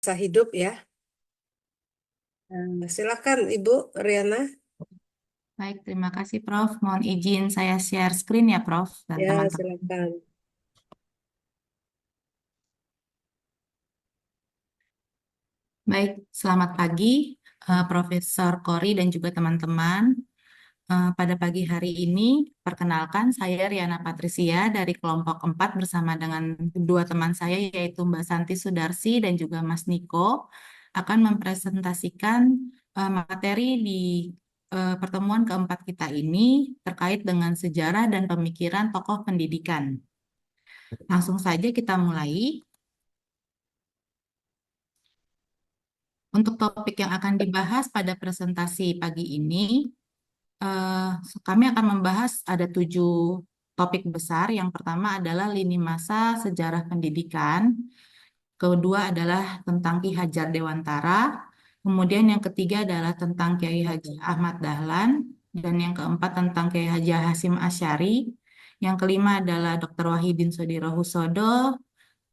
Masa hidup ya. Silakan Ibu Riana. Baik, terima kasih Prof. Mohon izin saya share screen ya Prof. Dan Ya, teman-teman. silakan. Baik, selamat pagi Profesor Kori dan juga teman-teman. Pada pagi hari ini, perkenalkan saya Riana Patricia dari kelompok 4 bersama dengan dua teman saya yaitu Mbak Santi Sudarsi dan juga Mas Niko akan mempresentasikan materi di pertemuan keempat kita ini terkait dengan sejarah dan pemikiran tokoh pendidikan. Langsung saja kita mulai. Untuk topik yang akan dibahas pada presentasi pagi ini, eh, kami akan membahas ada 7 topik besar. Yang pertama adalah lini masa sejarah pendidikan. Kedua adalah tentang Ki Hajar Dewantara. Kemudian yang ketiga adalah tentang Kiai Haji Ahmad Dahlan. Dan yang keempat tentang Kiai Haji Hasyim Asy'ari. Yang kelima adalah Dr. Wahidin Soedirohusodo,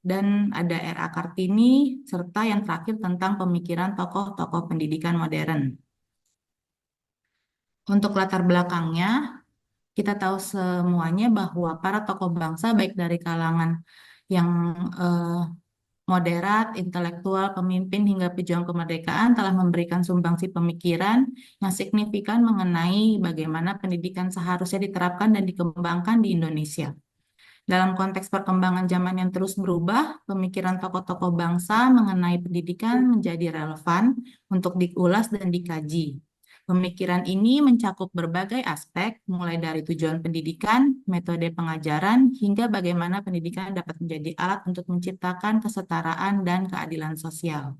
dan ada R.A. Kartini, serta yang terakhir tentang pemikiran tokoh-tokoh pendidikan modern. Untuk latar belakangnya, kita tahu semuanya bahwa para tokoh bangsa, baik dari kalangan yang eh, moderat, intelektual, pemimpin, hingga pejuang kemerdekaan telah memberikan sumbangsi pemikiran yang signifikan mengenai bagaimana pendidikan seharusnya diterapkan dan dikembangkan di Indonesia. Dalam konteks perkembangan zaman yang terus berubah, pemikiran tokoh-tokoh bangsa mengenai pendidikan menjadi relevan untuk diulas dan dikaji. Pemikiran ini mencakup berbagai aspek, mulai dari tujuan pendidikan, metode pengajaran, hingga bagaimana pendidikan dapat menjadi alat untuk menciptakan kesetaraan dan keadilan sosial.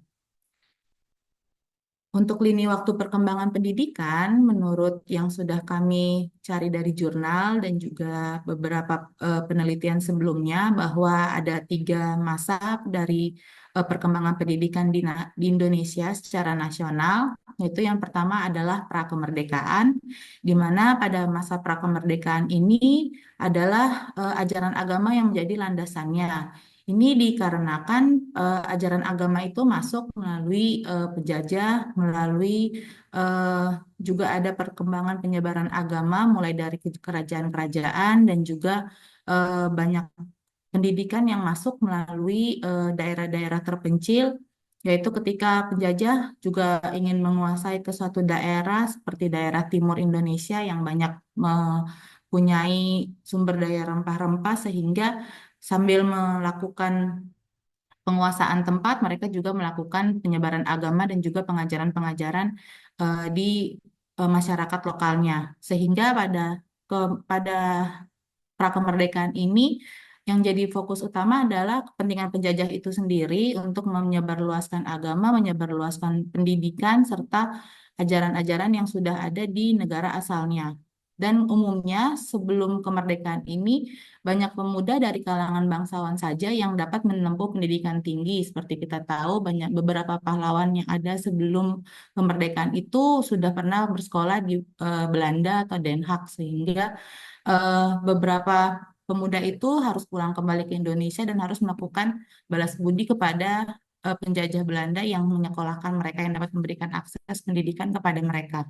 Untuk lini waktu perkembangan pendidikan, menurut yang sudah kami cari dari jurnal dan juga beberapa penelitian sebelumnya, bahwa ada 3 masa dari perkembangan pendidikan di Indonesia secara nasional, yaitu yang pertama adalah prakemerdekaan, di mana pada masa prakemerdekaan ini adalah ajaran agama yang menjadi landasannya. Ini dikarenakan ajaran agama itu masuk melalui penjajah, melalui eh, juga ada perkembangan penyebaran agama mulai dari kerajaan-kerajaan dan juga banyak pendidikan yang masuk melalui daerah-daerah terpencil, yaitu ketika penjajah juga ingin menguasai ke suatu daerah seperti daerah timur Indonesia yang banyak mempunyai sumber daya rempah-rempah, sehingga sambil melakukan penguasaan tempat, mereka juga melakukan penyebaran agama dan juga pengajaran-pengajaran di masyarakat lokalnya. Sehingga pada prakemerdekaan ini yang jadi fokus utama adalah kepentingan penjajah itu sendiri untuk menyebarluaskan agama, menyebarluaskan pendidikan, serta ajaran-ajaran yang sudah ada di negara asalnya. Dan umumnya sebelum kemerdekaan ini banyak pemuda dari kalangan bangsawan saja yang dapat menempuh pendidikan tinggi. Seperti kita tahu, banyak beberapa pahlawan yang ada sebelum kemerdekaan itu sudah pernah bersekolah di Belanda atau Den Haag, sehingga beberapa pemuda itu harus pulang kembali ke Indonesia dan harus melakukan balas budi kepada penjajah Belanda yang menyekolahkan mereka, yang dapat memberikan akses pendidikan kepada mereka.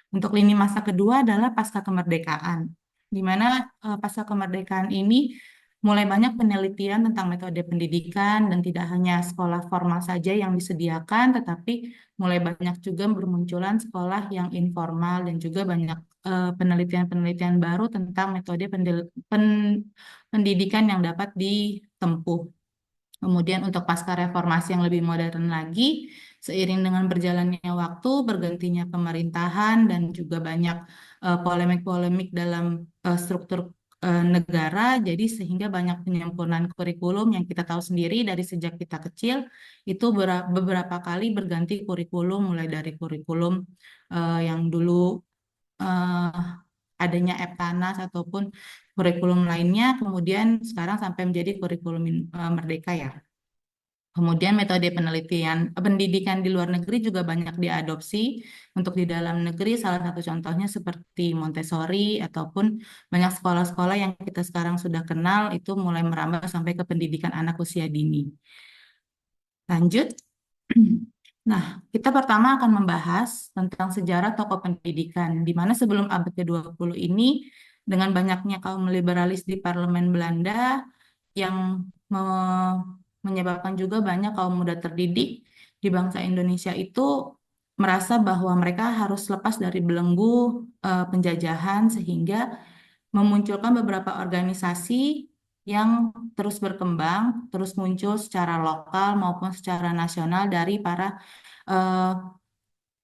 Untuk lini masa kedua adalah pasca kemerdekaan, di mana pasca kemerdekaan ini mulai banyak penelitian tentang metode pendidikan dan tidak hanya sekolah formal saja yang disediakan, tetapi mulai banyak juga bermunculan sekolah yang informal dan juga banyak penelitian-penelitian baru tentang metode pendidikan yang dapat ditempuh. Kemudian untuk pasca reformasi yang lebih modern lagi, seiring dengan berjalannya waktu, bergantinya pemerintahan dan juga banyak polemik-polemik dalam struktur negara, jadi sehingga banyak penyempurnaan kurikulum yang kita tahu sendiri dari sejak kita kecil, itu beberapa kali berganti kurikulum, mulai dari kurikulum yang dulu eh, adanya Eptanas ataupun kurikulum lainnya, kemudian sekarang sampai menjadi kurikulum Merdeka ya. Kemudian metode pendidikan di luar negeri juga banyak diadopsi untuk di dalam negeri. Salah satu contohnya seperti Montessori ataupun banyak sekolah-sekolah yang kita sekarang sudah kenal itu mulai merambah sampai ke pendidikan anak usia dini. Lanjut. Nah, kita pertama akan membahas tentang sejarah tokoh pendidikan, di mana sebelum abad ke-20 ini, dengan banyaknya kaum liberalis di parlemen Belanda yang menyebabkan juga banyak kaum muda terdidik di bangsa Indonesia itu merasa bahwa mereka harus lepas dari belenggu penjajahan, sehingga memunculkan beberapa organisasi yang terus berkembang, terus muncul secara lokal maupun secara nasional dari eh,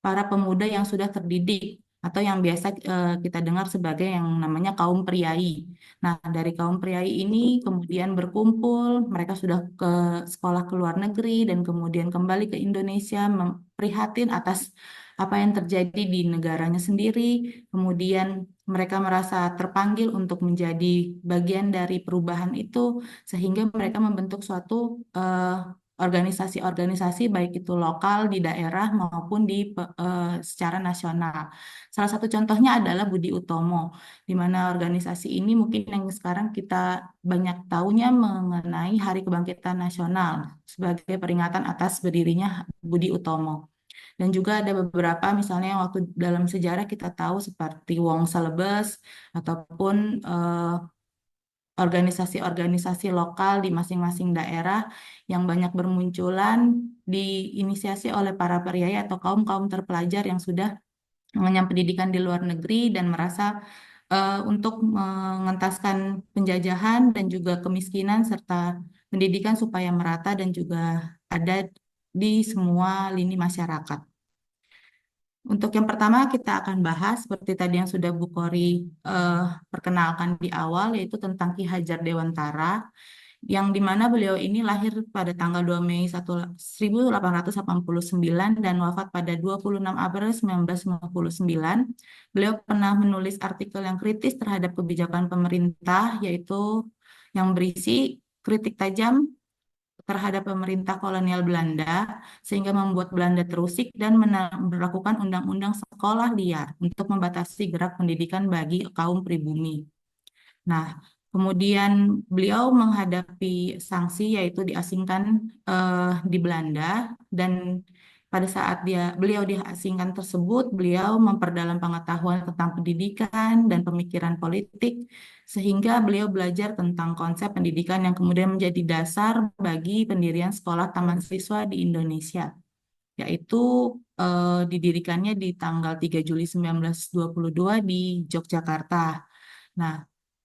para pemuda yang sudah terdidik atau yang biasa kita dengar sebagai yang namanya kaum priai. Nah, dari kaum priai ini kemudian berkumpul, mereka sudah ke sekolah ke luar negeri dan kemudian kembali ke Indonesia prihatin atas apa yang terjadi di negaranya sendiri. Kemudian mereka merasa terpanggil untuk menjadi bagian dari perubahan itu, sehingga mereka membentuk suatu organisasi-organisasi baik itu lokal di daerah maupun secara nasional. Salah satu contohnya adalah Budi Utomo, di mana organisasi ini mungkin yang sekarang kita banyak tahunya mengenai Hari Kebangkitan Nasional sebagai peringatan atas berdirinya Budi Utomo. Dan juga ada beberapa misalnya yang waktu dalam sejarah kita tahu seperti Wong Salebes ataupun organisasi-organisasi lokal di masing-masing daerah yang banyak bermunculan diinisiasi oleh para priai atau kaum-kaum terpelajar yang sudah mengenyam pendidikan di luar negeri dan merasa untuk mengentaskan penjajahan dan juga kemiskinan serta pendidikan supaya merata dan juga ada di semua lini masyarakat. Untuk yang pertama kita akan bahas seperti tadi yang sudah Bu Kori eh, perkenalkan di awal, yaitu tentang Ki Hajar Dewantara, yang dimana beliau ini lahir pada tanggal 2 Mei 1889 dan wafat pada 26 April 1959. Beliau pernah menulis artikel yang kritis terhadap kebijakan pemerintah, yaitu yang berisi kritik tajam terhadap pemerintah kolonial Belanda, sehingga membuat Belanda terusik dan melakukan undang-undang sekolah liar untuk membatasi gerak pendidikan bagi kaum pribumi. Nah, kemudian beliau menghadapi sanksi yaitu diasingkan di Belanda, dan pada saat beliau diasingkan tersebut, beliau memperdalam pengetahuan tentang pendidikan dan pemikiran politik sehingga beliau belajar tentang konsep pendidikan yang kemudian menjadi dasar bagi pendirian sekolah taman siswa di Indonesia, yaitu didirikannya di tanggal 3 Juli 1922 di Yogyakarta. Nah,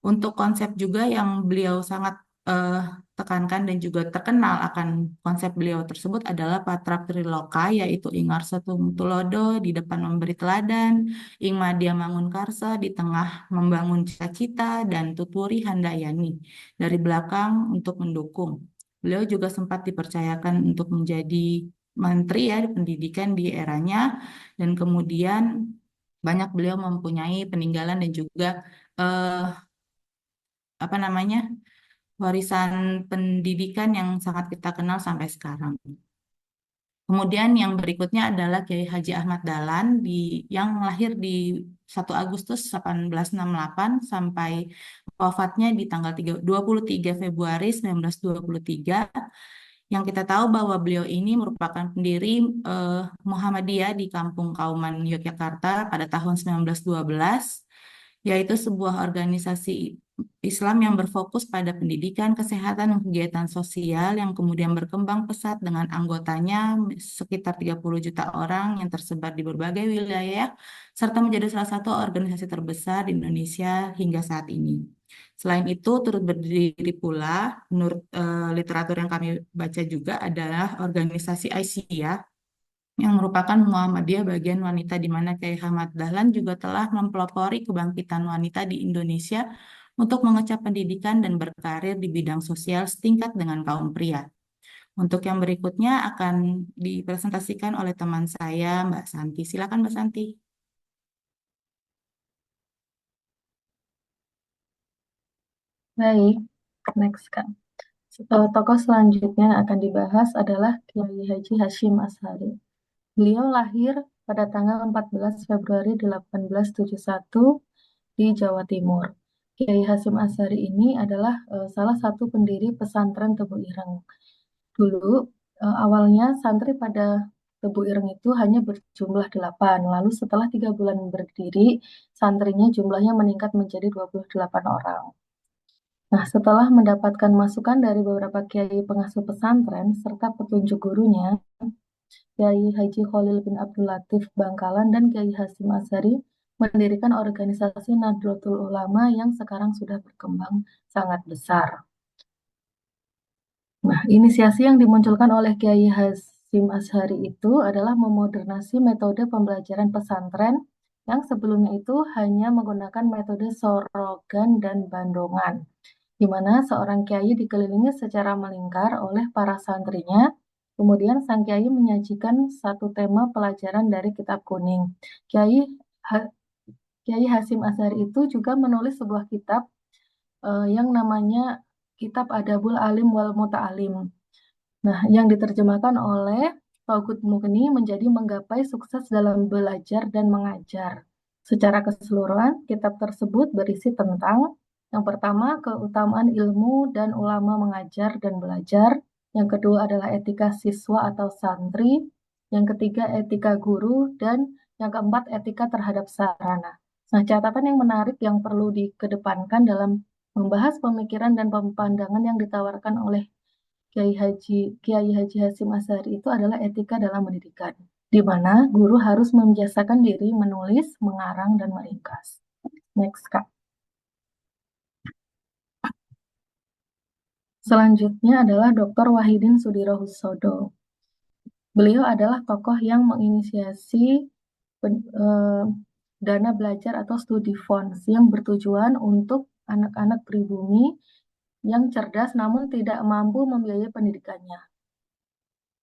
untuk konsep juga yang beliau sangat eh, tekankan dan juga terkenal akan konsep beliau tersebut adalah Patra Triloka, yaitu Ingarsa Tulodo di depan memberi teladan, Ing Madya Mangunkarsa di tengah membangun cita-cita, dan Tutwuri Handayani dari belakang untuk mendukung. Beliau juga sempat dipercayakan untuk menjadi menteri ya pendidikan di eranya, dan kemudian banyak beliau mempunyai peninggalan dan juga eh, apa namanya warisan pendidikan yang sangat kita kenal sampai sekarang. Kemudian yang berikutnya adalah Kiai Haji Ahmad Dahlan yang lahir di 1 Agustus 1868 sampai wafatnya di tanggal 23 Februari 1923, yang kita tahu bahwa beliau ini merupakan pendiri Muhammadiyah di Kampung Kauman Yogyakarta pada tahun 1912, yaitu sebuah organisasi Islam yang berfokus pada pendidikan, kesehatan, dan kegiatan sosial yang kemudian berkembang pesat dengan anggotanya sekitar 30 juta orang yang tersebar di berbagai wilayah, serta menjadi salah satu organisasi terbesar di Indonesia hingga saat ini. Selain itu, turut berdiri pula, menurut literatur yang kami baca juga, adalah organisasi Aisyah yang merupakan Muhammadiyah bagian wanita, di mana Kiai Ahmad Dahlan juga telah mempelopori kebangkitan wanita di Indonesia untuk mengecap pendidikan dan berkarir di bidang sosial setingkat dengan kaum pria. Untuk yang berikutnya akan dipresentasikan oleh teman saya, Mbak Santi. Silakan, Mbak Santi. Baik, next kan. Tokoh selanjutnya yang akan dibahas adalah Kiai Haji Hashim Ashari. Beliau lahir pada tanggal 14 Februari 1871 di Jawa Timur. Kiai Hashim Ashari ini adalah salah satu pendiri pesantren Tebu Ireng. Dulu awalnya santri pada Tebu Ireng itu hanya berjumlah 8. Lalu setelah 3 bulan berdiri, santrinya jumlahnya meningkat menjadi 28 orang. Nah, setelah mendapatkan masukan dari beberapa kiai pengasuh pesantren serta petunjuk gurunya, Kiai Haji Khalil bin Abdul Latif Bangkalan dan Kiai Hasyim Asy'ari mendirikan organisasi Nahdlatul Ulama yang sekarang sudah berkembang sangat besar. Nah, inisiasi yang dimunculkan oleh Kiai Hasyim Asy'ari itu adalah memodernasi metode pembelajaran pesantren yang sebelumnya itu hanya menggunakan metode sorogan dan bandongan, di mana seorang kiai dikelilingi secara melingkar oleh para santrinya. Kemudian sang kiai menyajikan satu tema pelajaran dari kitab kuning. Kiai Hasyim Asy'ari itu juga menulis sebuah kitab yang namanya Kitab Adabul Alim wal Muta'alim. Nah, yang diterjemahkan oleh Togut Mukni menjadi menggapai sukses dalam belajar dan mengajar. Secara keseluruhan, kitab tersebut berisi tentang yang pertama, keutamaan ilmu dan ulama mengajar dan belajar. Yang kedua adalah etika siswa atau santri. Yang ketiga, etika guru. Dan yang keempat, etika terhadap sarana. Nah, catatan yang menarik yang perlu dikedepankan dalam membahas pemikiran dan pandangan yang ditawarkan oleh Kiai Haji Hasyim Asy'ari itu adalah etika dalam pendidikan, di mana guru harus membiasakan diri menulis, mengarang, dan meringkas. Next, Kak. Selanjutnya adalah Dr. Wahidin Sudirohusodo. Beliau adalah tokoh yang menginisiasi dana belajar atau studi funds yang bertujuan untuk anak-anak pribumi yang cerdas namun tidak mampu membiayai pendidikannya.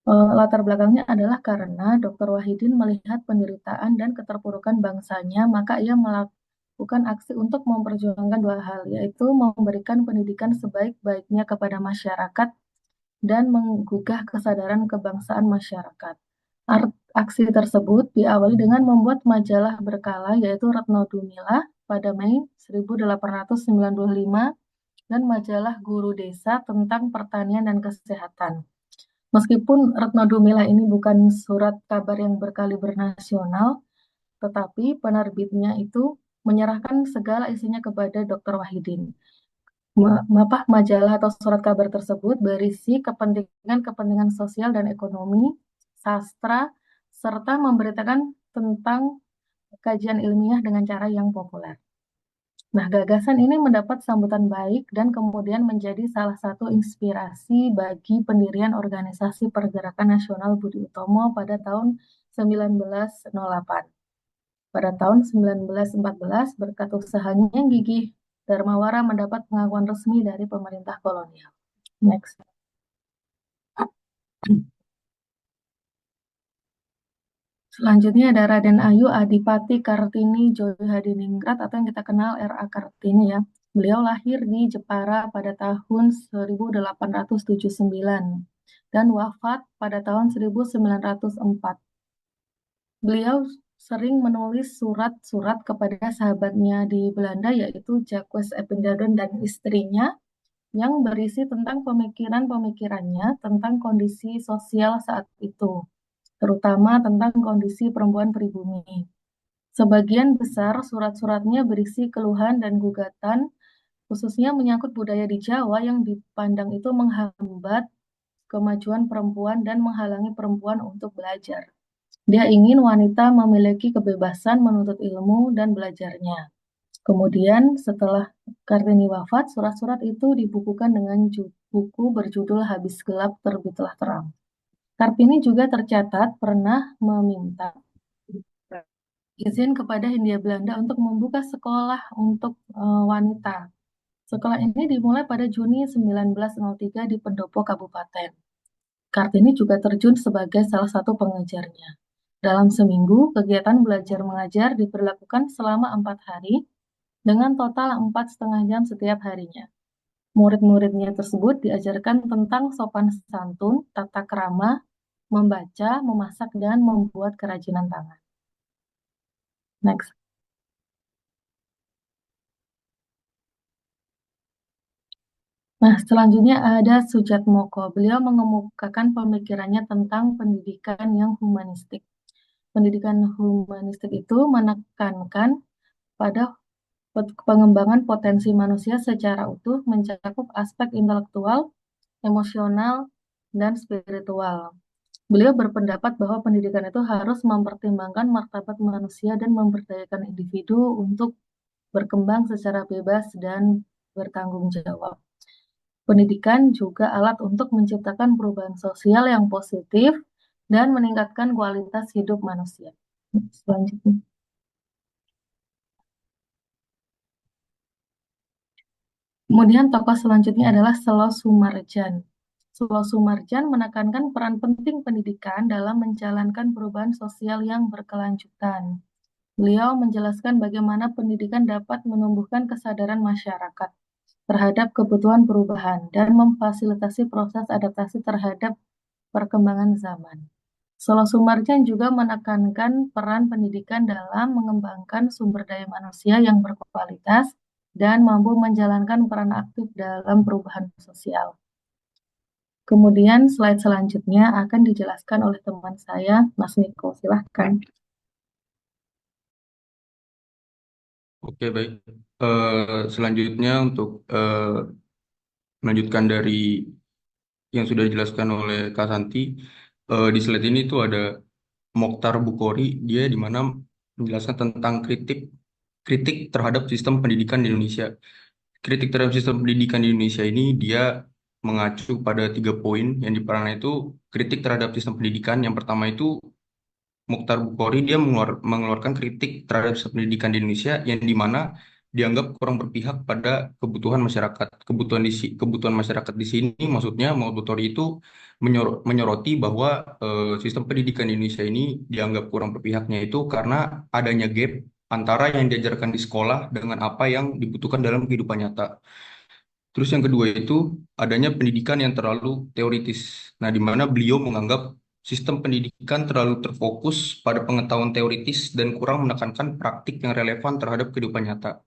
Latar belakangnya adalah karena Dr. Wahidin melihat penderitaan dan keterpurukan bangsanya, maka ia melakukan aksi untuk memperjuangkan dua hal, yaitu memberikan pendidikan sebaik-baiknya kepada masyarakat dan menggugah kesadaran kebangsaan masyarakat. Aksi tersebut diawali dengan membuat majalah berkala, yaitu Retno Dumila pada Mei 1895 dan majalah Guru Desa tentang pertanian dan kesehatan. Meskipun Retno Dumila ini bukan surat kabar yang berkaliber nasional, tetapi penerbitnya itu menyerahkan segala isinya kepada Dr. Wahidin. Majalah atau surat kabar tersebut berisi kepentingan sosial dan ekonomi, sastra, serta memberitakan tentang kajian ilmiah dengan cara yang populer. Nah, gagasan ini mendapat sambutan baik dan kemudian menjadi salah satu inspirasi bagi pendirian Organisasi Pergerakan Nasional Budi Utomo pada tahun 1908. Pada tahun 1914, berkat usahanya yang gigih, Dharmawara mendapat pengakuan resmi dari pemerintah kolonial. Next. Selanjutnya ada Raden Ayu Adipati Kartini Joyo Hadiningrat atau yang kita kenal R.A. Kartini ya. Beliau lahir di Jepara pada tahun 1879 dan wafat pada tahun 1904. Beliau sering menulis surat-surat kepada sahabatnya di Belanda yaitu Jacques Appingedon dan istrinya yang berisi tentang pemikiran-pemikirannya tentang kondisi sosial saat itu, terutama tentang kondisi perempuan pribumi. Sebagian besar surat-suratnya berisi keluhan dan gugatan, khususnya menyangkut budaya di Jawa yang dipandang itu menghambat kemajuan perempuan dan menghalangi perempuan untuk belajar. Dia ingin wanita memiliki kebebasan menuntut ilmu dan belajarnya. Kemudian setelah Kartini wafat, surat-surat itu dibukukan dengan buku berjudul Habis Gelap Terbitlah Terang. Kartini juga tercatat pernah meminta izin kepada Hindia Belanda untuk membuka sekolah untuk wanita. Sekolah ini dimulai pada Juni 1903 di Pendopo Kabupaten. Kartini juga terjun sebagai salah satu pengajarnya. Dalam seminggu, kegiatan belajar mengajar diberlakukan selama 4 hari dengan total 4,5 jam setiap harinya. Murid-muridnya tersebut diajarkan tentang sopan santun, tata krama, membaca, memasak, dan membuat kerajinan tangan. Next. Nah, selanjutnya ada Sujatmoko. Beliau mengemukakan pemikirannya tentang pendidikan yang humanistik. Pendidikan humanistik itu menekankan pada pengembangan potensi manusia secara utuh, mencakup aspek intelektual, emosional, dan spiritual. Beliau berpendapat bahwa pendidikan itu harus mempertimbangkan martabat manusia dan memberdayakan individu untuk berkembang secara bebas dan bertanggung jawab. Pendidikan juga alat untuk menciptakan perubahan sosial yang positif dan meningkatkan kualitas hidup manusia. Selanjutnya. Kemudian tokoh selanjutnya adalah Selo Sumarjan. Selo Sumarjan menekankan peran penting pendidikan dalam menjalankan perubahan sosial yang berkelanjutan. Beliau menjelaskan bagaimana pendidikan dapat menumbuhkan kesadaran masyarakat terhadap kebutuhan perubahan dan memfasilitasi proses adaptasi terhadap perkembangan zaman. Selo Sumarjan juga menekankan peran pendidikan dalam mengembangkan sumber daya manusia yang berkualitas dan mampu menjalankan peran aktif dalam perubahan sosial. Kemudian slide selanjutnya akan dijelaskan oleh teman saya, Mas Niko. Silahkan. Oke, baik. Selanjutnya untuk melanjutkan dari yang sudah dijelaskan oleh Kak Santi, di slide ini tuh ada Mokhtar Bukhori, dia di mana menjelaskan tentang kritik terhadap sistem pendidikan di Indonesia. Kritik terhadap sistem pendidikan di Indonesia ini dia mengacu pada 3 poin yang di pertama itu kritik terhadap sistem pendidikan. Yang pertama itu Mokhtar Bukhori dia mengeluarkan kritik terhadap sistem pendidikan di Indonesia yang di mana dianggap kurang berpihak pada kebutuhan masyarakat. Kebutuhan masyarakat di sini maksudnya Mokhtar Bukhori itu menyoroti bahwa sistem pendidikan di Indonesia ini dianggap kurang berpihaknya itu karena adanya gap antara yang diajarkan di sekolah dengan apa yang dibutuhkan dalam kehidupan nyata. Terus yang kedua itu adanya pendidikan yang terlalu teoritis. Nah, di mana beliau menganggap sistem pendidikan terlalu terfokus pada pengetahuan teoritis dan kurang menekankan praktik yang relevan terhadap kehidupan nyata.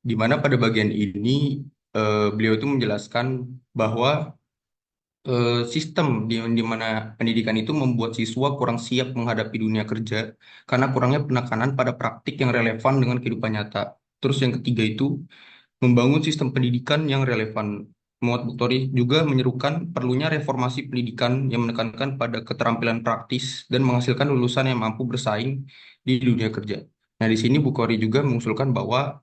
Di mana pada bagian ini beliau itu menjelaskan bahwa sistem di mana pendidikan itu membuat siswa kurang siap menghadapi dunia kerja karena kurangnya penekanan pada praktik yang relevan dengan kehidupan nyata. Terus yang ketiga itu membangun sistem pendidikan yang relevan. Muhammad Bukhari juga menyerukan perlunya reformasi pendidikan yang menekankan pada keterampilan praktis dan menghasilkan lulusan yang mampu bersaing di dunia kerja. Nah, di sini Bukhari juga mengusulkan bahwa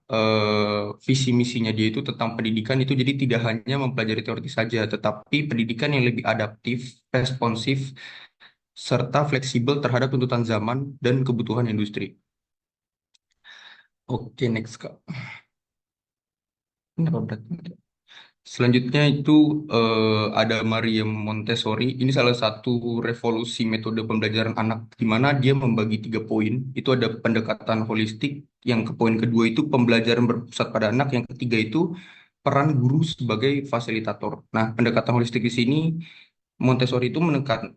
visi misinya dia itu tentang pendidikan itu jadi tidak hanya mempelajari teori saja, tetapi pendidikan yang lebih adaptif, responsif, serta fleksibel terhadap tuntutan zaman dan kebutuhan industri. Oke, next, Kak. Ini apa berat? Selanjutnya itu ada Maria Montessori. Ini salah satu revolusi metode pembelajaran anak di mana dia membagi 3 poin. Itu ada pendekatan holistik. Yang ke poin kedua itu pembelajaran berpusat pada anak. Yang ketiga itu peran guru sebagai fasilitator. Nah, pendekatan holistik di sini Montessori itu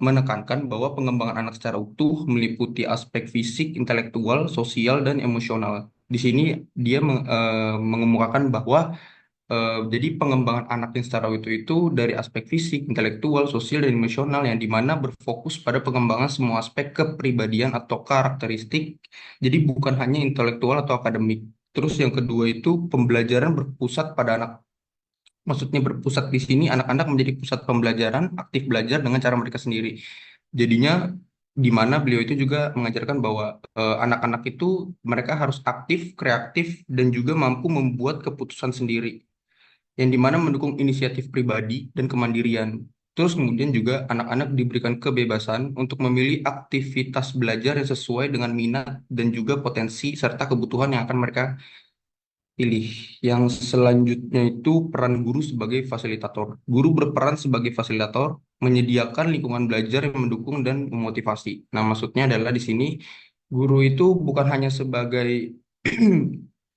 menekankan bahwa pengembangan anak secara utuh meliputi aspek fisik, intelektual, sosial, dan emosional. Di sini dia mengemukakan bahwa jadi pengembangan anak yang secara utuh itu dari aspek fisik, intelektual, sosial, dan emosional yang dimana berfokus pada pengembangan semua aspek kepribadian atau karakteristik. Jadi bukan hanya intelektual atau akademik. Terus yang kedua itu pembelajaran berpusat pada anak. Maksudnya berpusat di sini anak-anak menjadi pusat pembelajaran, aktif belajar dengan cara mereka sendiri. Jadinya di mana beliau itu juga mengajarkan bahwa anak-anak itu mereka harus aktif, kreatif, dan juga mampu membuat keputusan sendiri yang dimana mendukung inisiatif pribadi dan kemandirian. Terus kemudian juga anak-anak diberikan kebebasan untuk memilih aktivitas belajar yang sesuai dengan minat dan juga potensi serta kebutuhan yang akan mereka pilih. Yang selanjutnya itu peran guru sebagai fasilitator. Guru berperan sebagai fasilitator, menyediakan lingkungan belajar yang mendukung dan memotivasi. Nah, maksudnya adalah di sini guru itu bukan hanya sebagai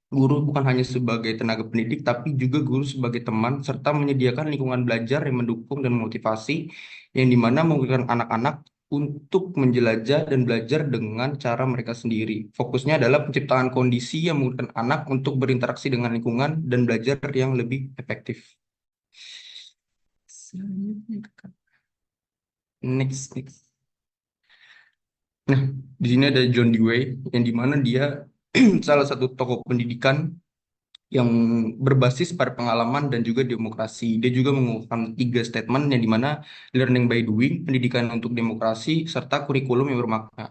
guru bukan hanya sebagai tenaga pendidik, tapi juga guru sebagai teman, serta menyediakan lingkungan belajar yang mendukung dan memotivasi, yang dimana memberikan anak-anak untuk menjelajah dan belajar dengan cara mereka sendiri. Fokusnya adalah penciptaan kondisi yang memudahkan anak untuk berinteraksi dengan lingkungan dan belajar yang lebih efektif. Next, next. Nah, di sini ada John Dewey yang dimana dia salah satu tokoh pendidikan yang berbasis pada pengalaman dan juga demokrasi. Dia juga mengumpulkan 3 statement yang dimana learning by doing, pendidikan untuk demokrasi, serta kurikulum yang bermakna.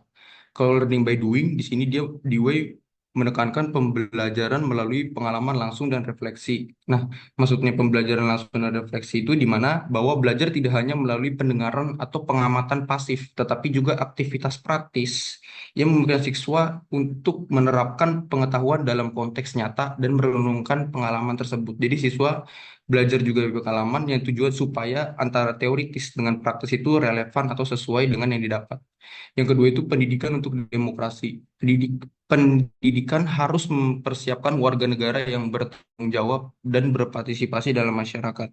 Kalau learning by doing, di sini Dewey menekankan pembelajaran melalui pengalaman langsung dan refleksi. Nah, maksudnya pembelajaran langsung dan refleksi itu di mana bahwa belajar tidak hanya melalui pendengaran atau pengamatan pasif, tetapi juga aktivitas praktis yang memungkinkan siswa untuk menerapkan pengetahuan dalam konteks nyata dan merenungkan pengalaman tersebut. Jadi siswa belajar juga dari pengalaman yang tujuan supaya antara teoritis dengan praktis itu relevan atau sesuai dengan yang didapat. Yang kedua itu pendidikan untuk demokrasi. Pendidikan harus mempersiapkan warga negara yang bertanggung jawab dan berpartisipasi dalam masyarakat.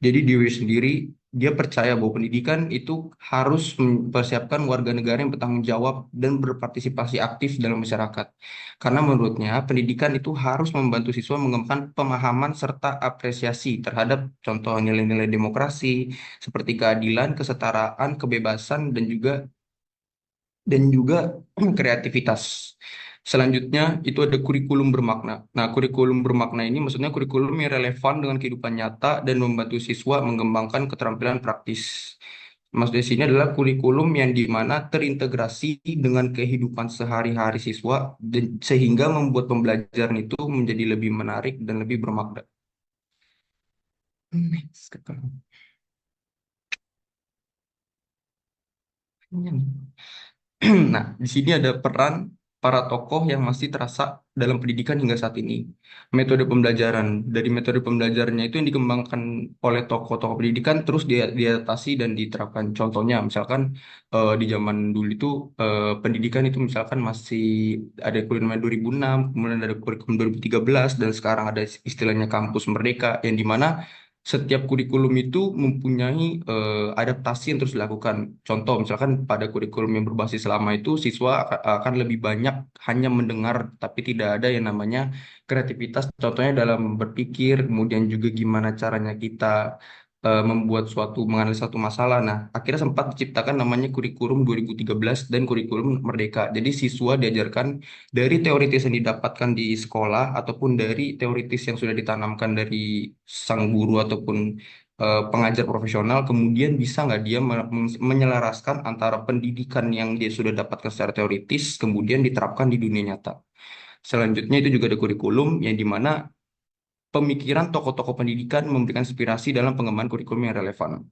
Jadi Dewi sendiri, dia percaya bahwa pendidikan itu harus mempersiapkan warga negara yang bertanggung jawab dan berpartisipasi aktif dalam masyarakat. Karena menurutnya, pendidikan itu harus membantu siswa mengembangkan pemahaman serta apresiasi terhadap contoh nilai-nilai demokrasi, seperti keadilan, kesetaraan, kebebasan, dan juga kreativitas. Selanjutnya itu ada kurikulum bermakna. Nah, kurikulum bermakna ini maksudnya kurikulum yang relevan dengan kehidupan nyata dan membantu siswa mengembangkan keterampilan praktis. Maksudnya di sini adalah kurikulum yang dimana terintegrasi dengan kehidupan sehari-hari siswa dan sehingga membuat pembelajaran itu menjadi lebih menarik dan lebih bermakna. Next, Nah, di sini ada peran para tokoh yang masih terasa dalam pendidikan hingga saat ini. Metode pembelajaran. Dari metode pembelajarannya itu yang dikembangkan oleh tokoh-tokoh pendidikan terus diadaptasi dan diterapkan. Contohnya, misalkan di zaman dulu itu pendidikan itu misalkan masih ada kurikulum 2006, kemudian ada kurikulum 2013, dan sekarang ada istilahnya kampus merdeka, yang dimana setiap kurikulum itu mempunyai adaptasi yang terus dilakukan. Contoh, misalkan pada kurikulum yang berbasis lama itu, siswa akan lebih banyak hanya mendengar, tapi tidak ada yang namanya kreativitas. Contohnya dalam berpikir, kemudian juga gimana caranya kita menganalisis suatu masalah. Nah, akhirnya sempat diciptakan namanya kurikulum 2013 dan kurikulum Merdeka. Jadi siswa diajarkan dari teoritis yang didapatkan di sekolah ataupun dari teoritis yang sudah ditanamkan dari sang guru ataupun pengajar profesional, kemudian bisa nggak dia menyelaraskan antara pendidikan yang dia sudah dapatkan secara teoritis, kemudian diterapkan di dunia nyata. Selanjutnya itu juga ada kurikulum yang dimana pemikiran tokoh-tokoh pendidikan memberikan inspirasi dalam pengembangan kurikulum yang relevan.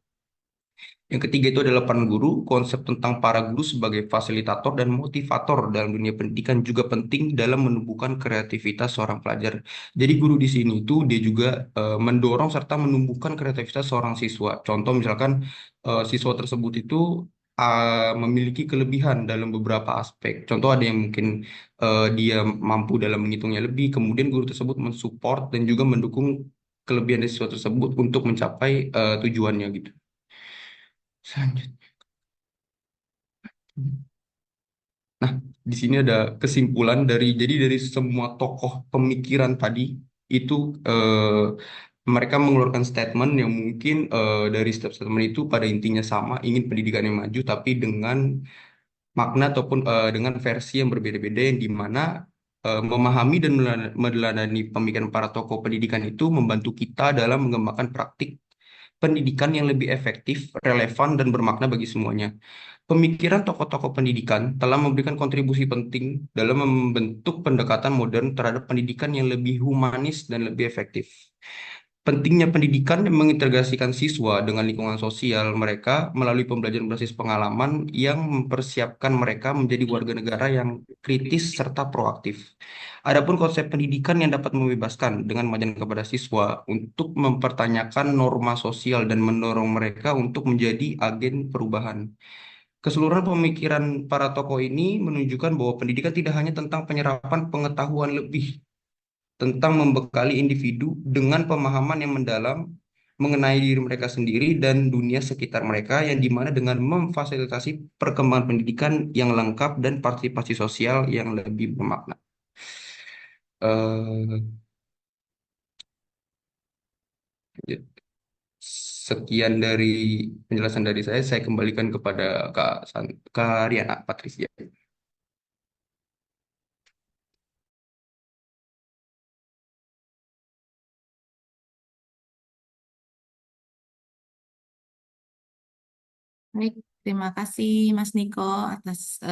Yang ketiga itu adalah peran guru. Konsep tentang para guru sebagai fasilitator dan motivator dalam dunia pendidikan juga penting dalam menumbuhkan kreativitas seorang pelajar. Jadi guru di sini itu dia juga mendorong serta menumbuhkan kreativitas seorang siswa. Contoh misalkan siswa tersebut itu memiliki kelebihan dalam beberapa aspek. Contoh ada yang mungkin dia mampu dalam menghitungnya lebih, kemudian guru tersebut mensupport dan juga mendukung kelebihan dari siswa tersebut untuk mencapai tujuannya gitu. Selanjutnya. Nah, di sini ada kesimpulan jadi dari semua tokoh pemikiran tadi itu mereka mengeluarkan statement yang mungkin dari setiap statement itu pada intinya sama, ingin pendidikan yang maju tapi dengan makna ataupun dengan versi yang berbeda-beda yang dimana memahami dan meneladani pemikiran para tokoh pendidikan itu membantu kita dalam mengembangkan praktik pendidikan yang lebih efektif, relevan, dan bermakna bagi semuanya. Pemikiran tokoh-tokoh pendidikan telah memberikan kontribusi penting dalam membentuk pendekatan modern terhadap pendidikan yang lebih humanis dan lebih efektif. Pentingnya pendidikan yang mengintegrasikan siswa dengan lingkungan sosial mereka melalui pembelajaran berbasis pengalaman yang mempersiapkan mereka menjadi warga negara yang kritis serta proaktif. Adapun konsep pendidikan yang dapat membebaskan dengan mengajarkan kepada siswa untuk mempertanyakan norma sosial dan mendorong mereka untuk menjadi agen perubahan. Keseluruhan pemikiran para tokoh ini menunjukkan bahwa pendidikan tidak hanya tentang penyerapan pengetahuan lebih, tentang membekali individu dengan pemahaman yang mendalam mengenai diri mereka sendiri dan dunia sekitar mereka, yang dimana dengan memfasilitasi perkembangan pendidikan yang lengkap dan partisipasi sosial yang lebih bermakna. Eh, sekian dari penjelasan dari saya kembalikan kepada Kak Riana Patricia. Baik, terima kasih Mas Niko atas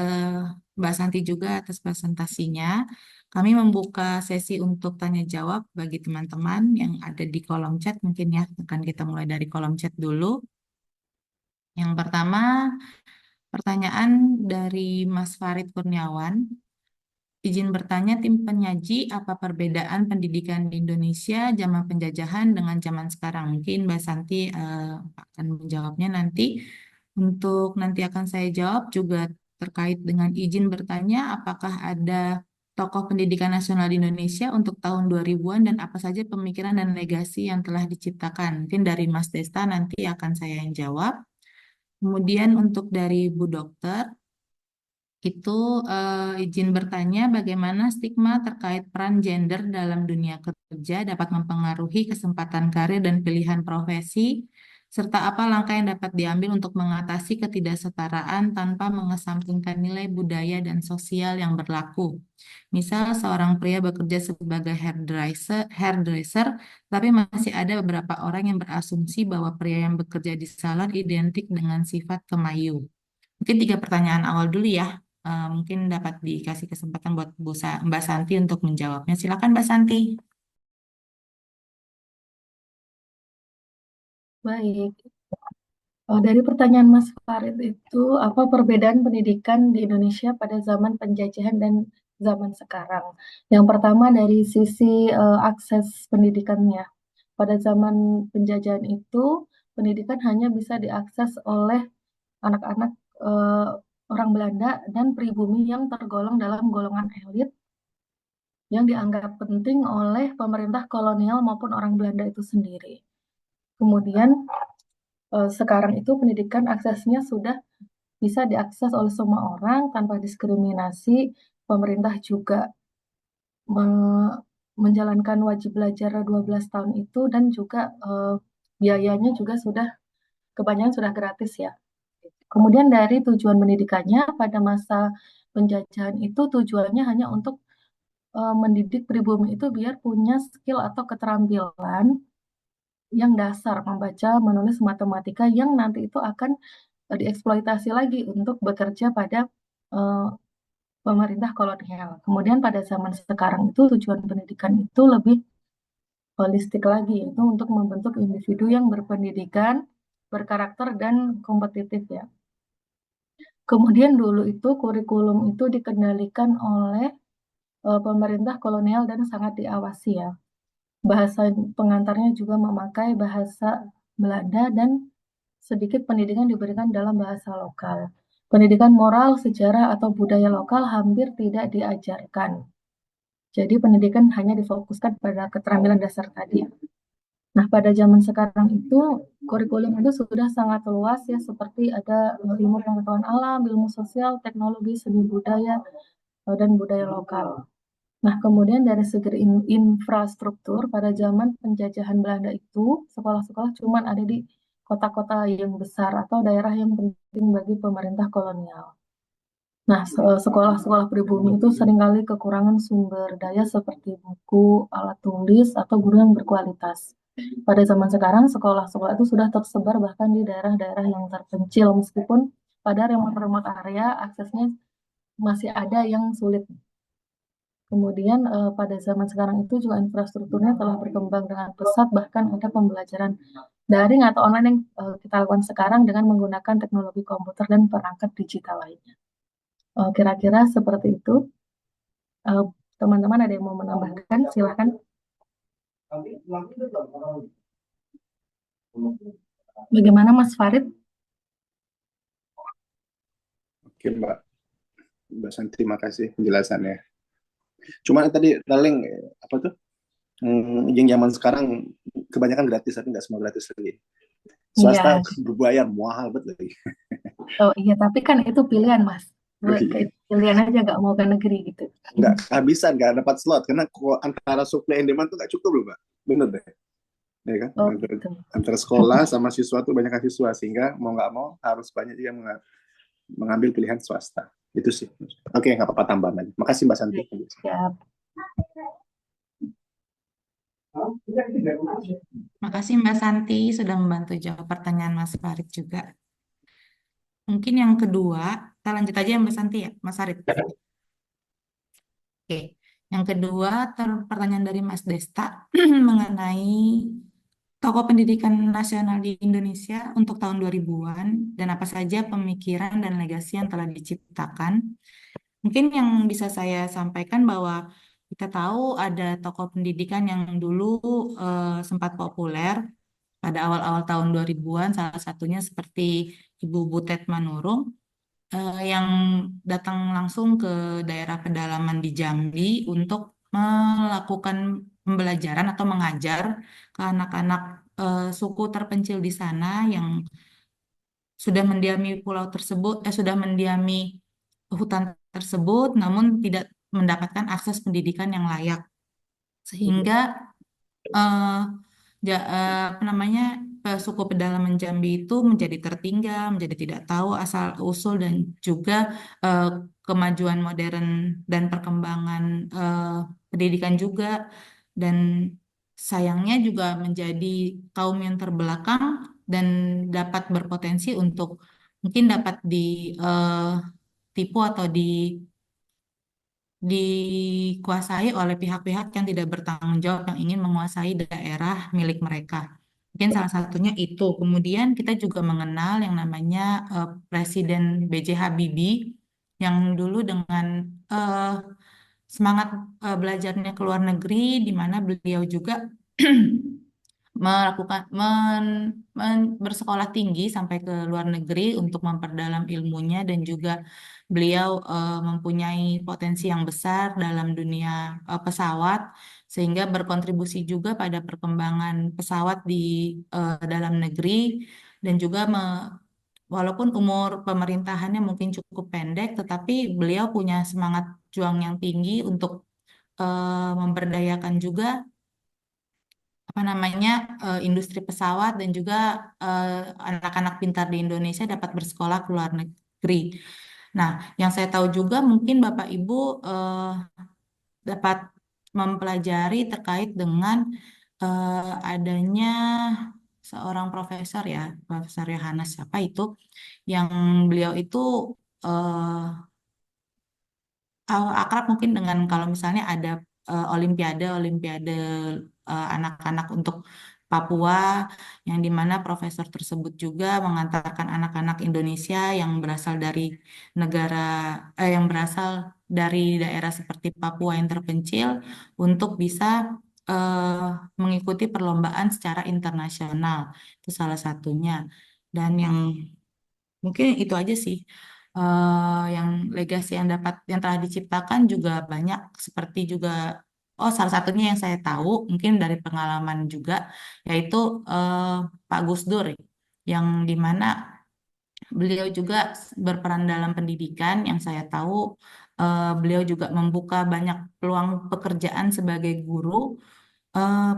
Mbak Santi juga atas presentasinya. Kami membuka sesi untuk tanya jawab bagi teman-teman yang ada di kolom chat mungkin ya. Akan kita mulai dari kolom chat dulu. Yang pertama, pertanyaan dari Mas Farid Kurniawan. Izin bertanya tim penyaji, apa perbedaan pendidikan di Indonesia zaman penjajahan dengan zaman sekarang? Mungkin Mbak Santi akan menjawabnya nanti. Untuk nanti akan saya jawab juga terkait dengan izin bertanya, apakah ada tokoh pendidikan nasional di Indonesia untuk tahun 2000-an dan apa saja pemikiran dan legasi yang telah diciptakan? Mungkin dari Mas Desta nanti akan saya yang jawab. Kemudian untuk dari Bu Dokter, itu izin bertanya bagaimana stigma terkait peran gender dalam dunia kerja dapat mempengaruhi kesempatan karir dan pilihan profesi, serta apa langkah yang dapat diambil untuk mengatasi ketidaksetaraan tanpa mengesampingkan nilai budaya dan sosial yang berlaku. Misal seorang pria bekerja sebagai hairdresser, tapi masih ada beberapa orang yang berasumsi bahwa pria yang bekerja di salon identik dengan sifat kemayu. Mungkin 3 pertanyaan awal dulu ya. Mungkin dapat dikasih kesempatan buat Mbak Santi untuk menjawabnya. Silakan Mbak Santi. Baik. Dari pertanyaan Mas Farid itu, apa perbedaan pendidikan di Indonesia pada zaman penjajahan dan zaman sekarang? Yang pertama dari sisi akses pendidikannya. Pada zaman penjajahan itu, pendidikan hanya bisa diakses oleh anak-anak orang Belanda dan pribumi yang tergolong dalam golongan elit yang dianggap penting oleh pemerintah kolonial maupun orang Belanda itu sendiri. Kemudian sekarang itu pendidikan aksesnya sudah bisa diakses oleh semua orang tanpa diskriminasi. Pemerintah juga menjalankan wajib belajar 12 tahun itu dan juga biayanya juga kebanyakan sudah gratis ya. Kemudian dari tujuan pendidikannya pada masa penjajahan itu tujuannya hanya untuk mendidik pribumi itu biar punya skill atau keterampilan yang dasar membaca, menulis, matematika yang nanti itu akan dieksploitasi lagi untuk bekerja pada pemerintah kolonial. Kemudian pada zaman sekarang itu tujuan pendidikan itu lebih holistik lagi, yaitu untuk membentuk individu yang berpendidikan, berkarakter, dan kompetitif ya. Kemudian dulu itu kurikulum itu dikendalikan oleh pemerintah kolonial dan sangat diawasi ya. Bahasa pengantarnya juga memakai bahasa Belanda dan sedikit pendidikan diberikan dalam bahasa lokal. Pendidikan moral, sejarah, atau budaya lokal hampir tidak diajarkan. Jadi pendidikan hanya difokuskan pada keterampilan dasar tadi. Nah, pada zaman sekarang itu kurikulum itu sudah sangat luas ya, seperti ada ilmu pengetahuan alam, ilmu sosial, teknologi, seni budaya, dan budaya lokal. Nah, kemudian dari segi infrastruktur, pada zaman penjajahan Belanda itu, sekolah-sekolah cuma ada di kota-kota yang besar atau daerah yang penting bagi pemerintah kolonial. Nah, sekolah-sekolah pribumi itu seringkali kekurangan sumber daya seperti buku, alat tulis, atau guru yang berkualitas. Pada zaman sekarang, sekolah-sekolah itu sudah tersebar bahkan di daerah-daerah yang terpencil, meskipun pada remote-remote area aksesnya masih ada yang sulit. Kemudian pada zaman sekarang itu juga infrastrukturnya telah berkembang dengan pesat, bahkan ada pembelajaran daring atau online yang kita lakukan sekarang dengan menggunakan teknologi komputer dan perangkat digital lainnya. Kira-kira seperti itu. Teman-teman ada yang mau menambahkan? Silakan. Bagaimana Mas Farid? Oke Mbak Santi, terima kasih penjelasannya. Cuma tadi Darling, apa tuh? Yang zaman sekarang kebanyakan gratis, tapi nggak semua gratis lagi. Swasta berbayar, mahal banget lagi. Oh iya, tapi kan itu pilihan Mas. Pilihan aja nggak mau ke negeri gitu. Nggak kehabisan, nggak dapat slot. Karena antara supply and demand tuh nggak cukup loh Mbak. Bener deh. ya kan? Oh Antara, gitu. antara sekolah sama siswa tuh banyak siswa, sehingga mau nggak mau harus banyak juga mengambil pilihan swasta. Itu sih. Oke, nggak apa-apa tambahan lagi. Makasih Mbak Santi. Siap. Makasih Mbak Santi sudah membantu jawab pertanyaan Mas Farid juga. Mungkin yang kedua, kita lanjut aja ya Mbak Santi ya, Mas Farid. Oke, yang kedua pertanyaan dari Mas Desta mengenai tokoh pendidikan nasional di Indonesia untuk tahun 2000-an dan apa saja pemikiran dan legasi yang telah diciptakan. Mungkin yang bisa saya sampaikan bahwa kita tahu ada tokoh pendidikan yang dulu sempat populer pada awal-awal tahun 2000-an, salah satunya seperti Ibu Butet Manurung yang datang langsung ke daerah pedalaman di Jambi untuk melakukan pembelajaran atau mengajar ke anak-anak suku terpencil di sana yang sudah mendiami pulau tersebut, sudah mendiami hutan tersebut, namun tidak mendapatkan akses pendidikan yang layak, sehingga eh, apa namanya suku pedalaman Jambi itu menjadi tertinggal, menjadi tidak tahu asal usul dan juga eh, kemajuan modern dan perkembangan eh, pendidikan juga, dan sayangnya juga menjadi kaum yang terbelakang dan dapat berpotensi untuk mungkin dapat ditipu atau dikuasai oleh pihak-pihak yang tidak bertanggung jawab yang ingin menguasai daerah milik mereka. Mungkin salah satunya itu. Kemudian kita juga mengenal yang namanya Presiden B.J. Habibie yang dulu dengan eh, semangat belajarnya ke luar negeri, di mana beliau juga melakukan bersekolah tinggi sampai ke luar negeri untuk memperdalam ilmunya dan juga beliau mempunyai potensi yang besar dalam dunia pesawat sehingga berkontribusi juga pada perkembangan pesawat di dalam negeri dan juga walaupun umur pemerintahannya mungkin cukup pendek tetapi beliau punya semangat juang yang tinggi untuk memberdayakan juga apa namanya industri pesawat dan juga eh, anak-anak pintar di Indonesia dapat bersekolah ke luar negeri. Nah, yang saya tahu juga mungkin Bapak Ibu dapat mempelajari terkait dengan adanya seorang profesor ya, Profesor Yohanes siapa itu, yang beliau itu eh, akrab mungkin dengan kalau misalnya ada Olimpiade anak-anak untuk Papua yang dimana profesor tersebut juga mengantarkan anak-anak Indonesia yang berasal dari negara yang berasal dari daerah seperti Papua yang terpencil untuk bisa eh, mengikuti perlombaan secara internasional. Itu salah satunya. Dan yang mungkin itu aja sih. Yang legasi yang telah diciptakan juga banyak seperti juga salah satunya yang saya tahu mungkin dari pengalaman juga yaitu eh, Pak Gus Dur yang dimana beliau juga berperan dalam pendidikan yang saya tahu beliau juga membuka banyak peluang pekerjaan sebagai guru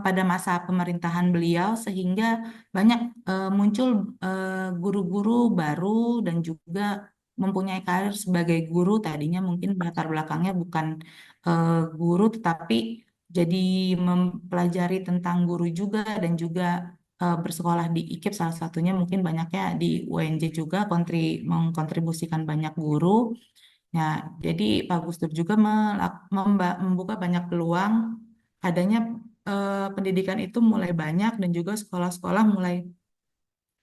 pada masa pemerintahan beliau sehingga banyak muncul guru-guru baru dan juga mempunyai karir sebagai guru tadinya mungkin latar belakangnya bukan guru tetapi jadi mempelajari tentang guru juga dan juga bersekolah di IKIP salah satunya mungkin banyaknya di UNJ juga mengkontribusikan banyak guru. Ya, jadi Pak Gus Dur juga membuka banyak peluang adanya pendidikan itu mulai banyak dan juga sekolah-sekolah mulai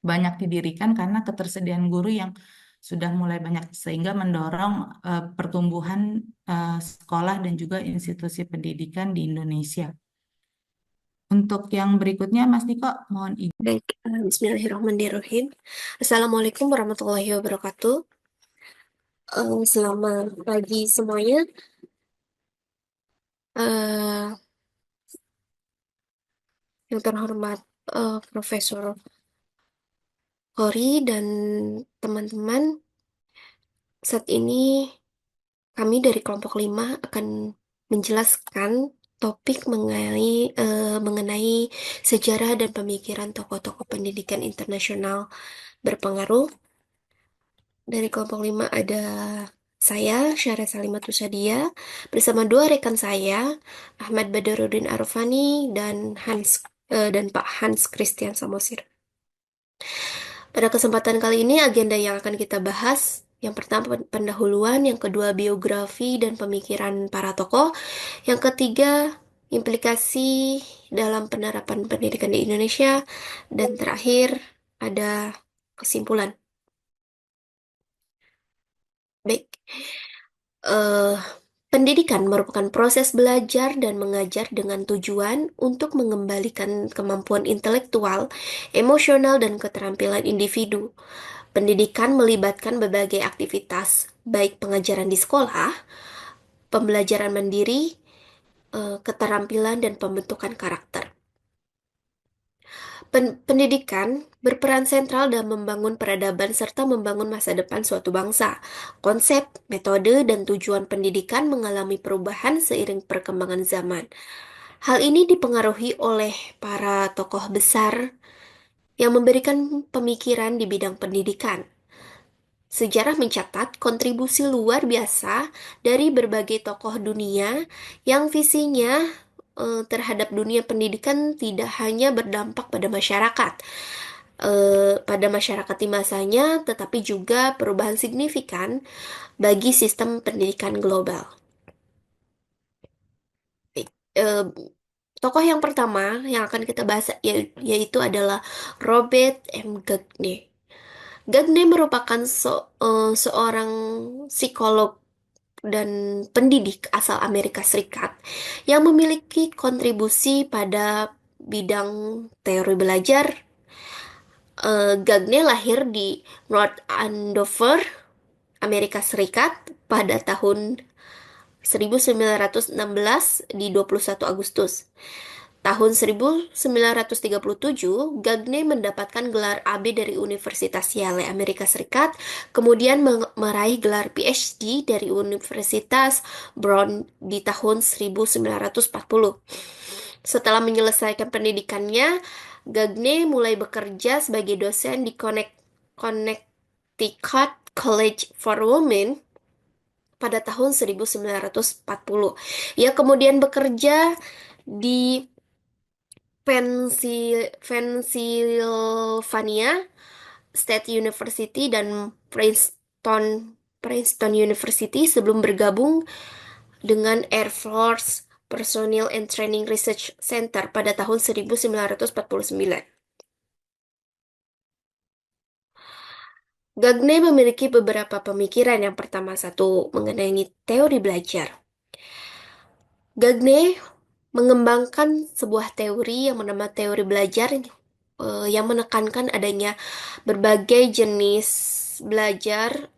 banyak didirikan karena ketersediaan guru yang sudah mulai banyak sehingga mendorong pertumbuhan sekolah dan juga institusi pendidikan di Indonesia. Untuk yang berikutnya, Mas Niko, mohon izin. Baik, Bismillahirrahmanirrahim. Assalamualaikum warahmatullahi wabarakatuh. Selamat pagi semuanya. Eh, yang terhormat Profesor Hori dan teman-teman, saat ini kami dari kelompok 5 akan menjelaskan topik mengenai sejarah dan pemikiran tokoh-tokoh pendidikan internasional berpengaruh. Dari kelompok 5 ada saya, Syara Salimatus Sadia, bersama dua rekan saya, Ahmad Badarudin Arfani dan Pak Hans Christian Samosir. Pada kesempatan kali ini agenda yang akan kita bahas, yang pertama pendahuluan, yang kedua biografi dan pemikiran para tokoh, yang ketiga implikasi dalam penerapan pendidikan di Indonesia, dan terakhir ada kesimpulan. Baik. eh Pendidikan merupakan proses belajar dan mengajar dengan tujuan untuk mengembalikan kemampuan intelektual, emosional, dan keterampilan individu. Pendidikan melibatkan berbagai aktivitas, baik pengajaran di sekolah, pembelajaran mandiri, keterampilan, dan pembentukan karakter. Pendidikan berperan sentral dalam membangun peradaban serta membangun masa depan suatu bangsa. Konsep, metode, dan tujuan pendidikan mengalami perubahan seiring perkembangan zaman. Hal ini dipengaruhi oleh para tokoh besar yang memberikan pemikiran di bidang pendidikan. Sejarah mencatat kontribusi luar biasa dari berbagai tokoh dunia yang visinya terhadap dunia pendidikan tidak hanya berdampak pada masyarakat di masanya, tetapi juga perubahan signifikan bagi sistem pendidikan global. Baik, tokoh yang pertama yang akan kita bahas yaitu adalah Robert M. Gagne. Gagne merupakan seorang psikolog dan pendidik asal Amerika Serikat yang memiliki kontribusi pada bidang teori belajar. Gagne lahir di North Andover, Amerika Serikat pada tahun 1916 di 21 Agustus. Tahun 1937, Gagne mendapatkan gelar AB dari Universitas Yale, Amerika Serikat, kemudian meraih gelar PhD dari Universitas Brown di tahun 1940. Setelah menyelesaikan pendidikannya, Gagne mulai bekerja sebagai dosen di Connecticut College for Women pada tahun 1940. Ia kemudian bekerja di Pennsylvania State University dan Princeton University sebelum bergabung dengan Air Force Personnel and Training Research Center pada tahun 1949. Gagne memiliki beberapa pemikiran. Yang pertama, satu, mengenai teori belajar. Gagne mengembangkan sebuah teori yang bernama teori belajar yang menekankan adanya berbagai jenis belajar,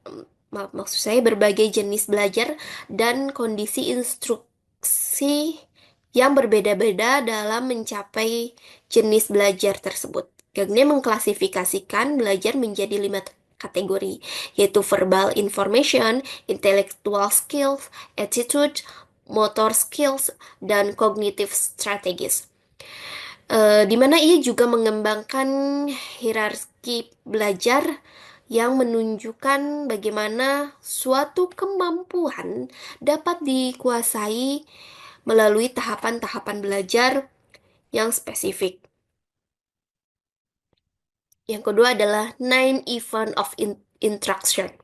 maksud saya berbagai jenis belajar dan kondisi instruksi yang berbeda-beda dalam mencapai jenis belajar tersebut. Gagne mengklasifikasikan belajar menjadi 5 kategori, yaitu verbal information, intellectual skills, attitude, motor skills, dan cognitive strategies. Di mana ia juga mengembangkan hierarki belajar yang menunjukkan bagaimana suatu kemampuan dapat dikuasai melalui tahapan-tahapan belajar yang spesifik. Yang kedua adalah Nine Event of Instruction.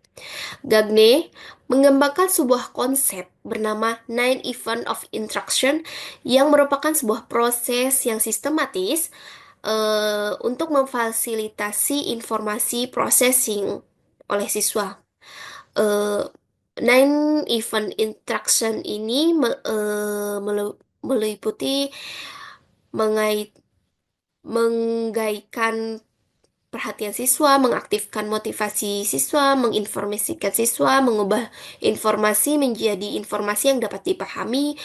Gagne mengembangkan sebuah konsep bernama Nine Event of Instruction yang merupakan sebuah proses yang sistematis untuk memfasilitasi informasi processing oleh siswa. Nine Event Instruction ini meliputi menggaikan perhatian siswa, mengaktifkan motivasi siswa, menginformasikan siswa, mengubah informasi menjadi informasi yang dapat dipahami,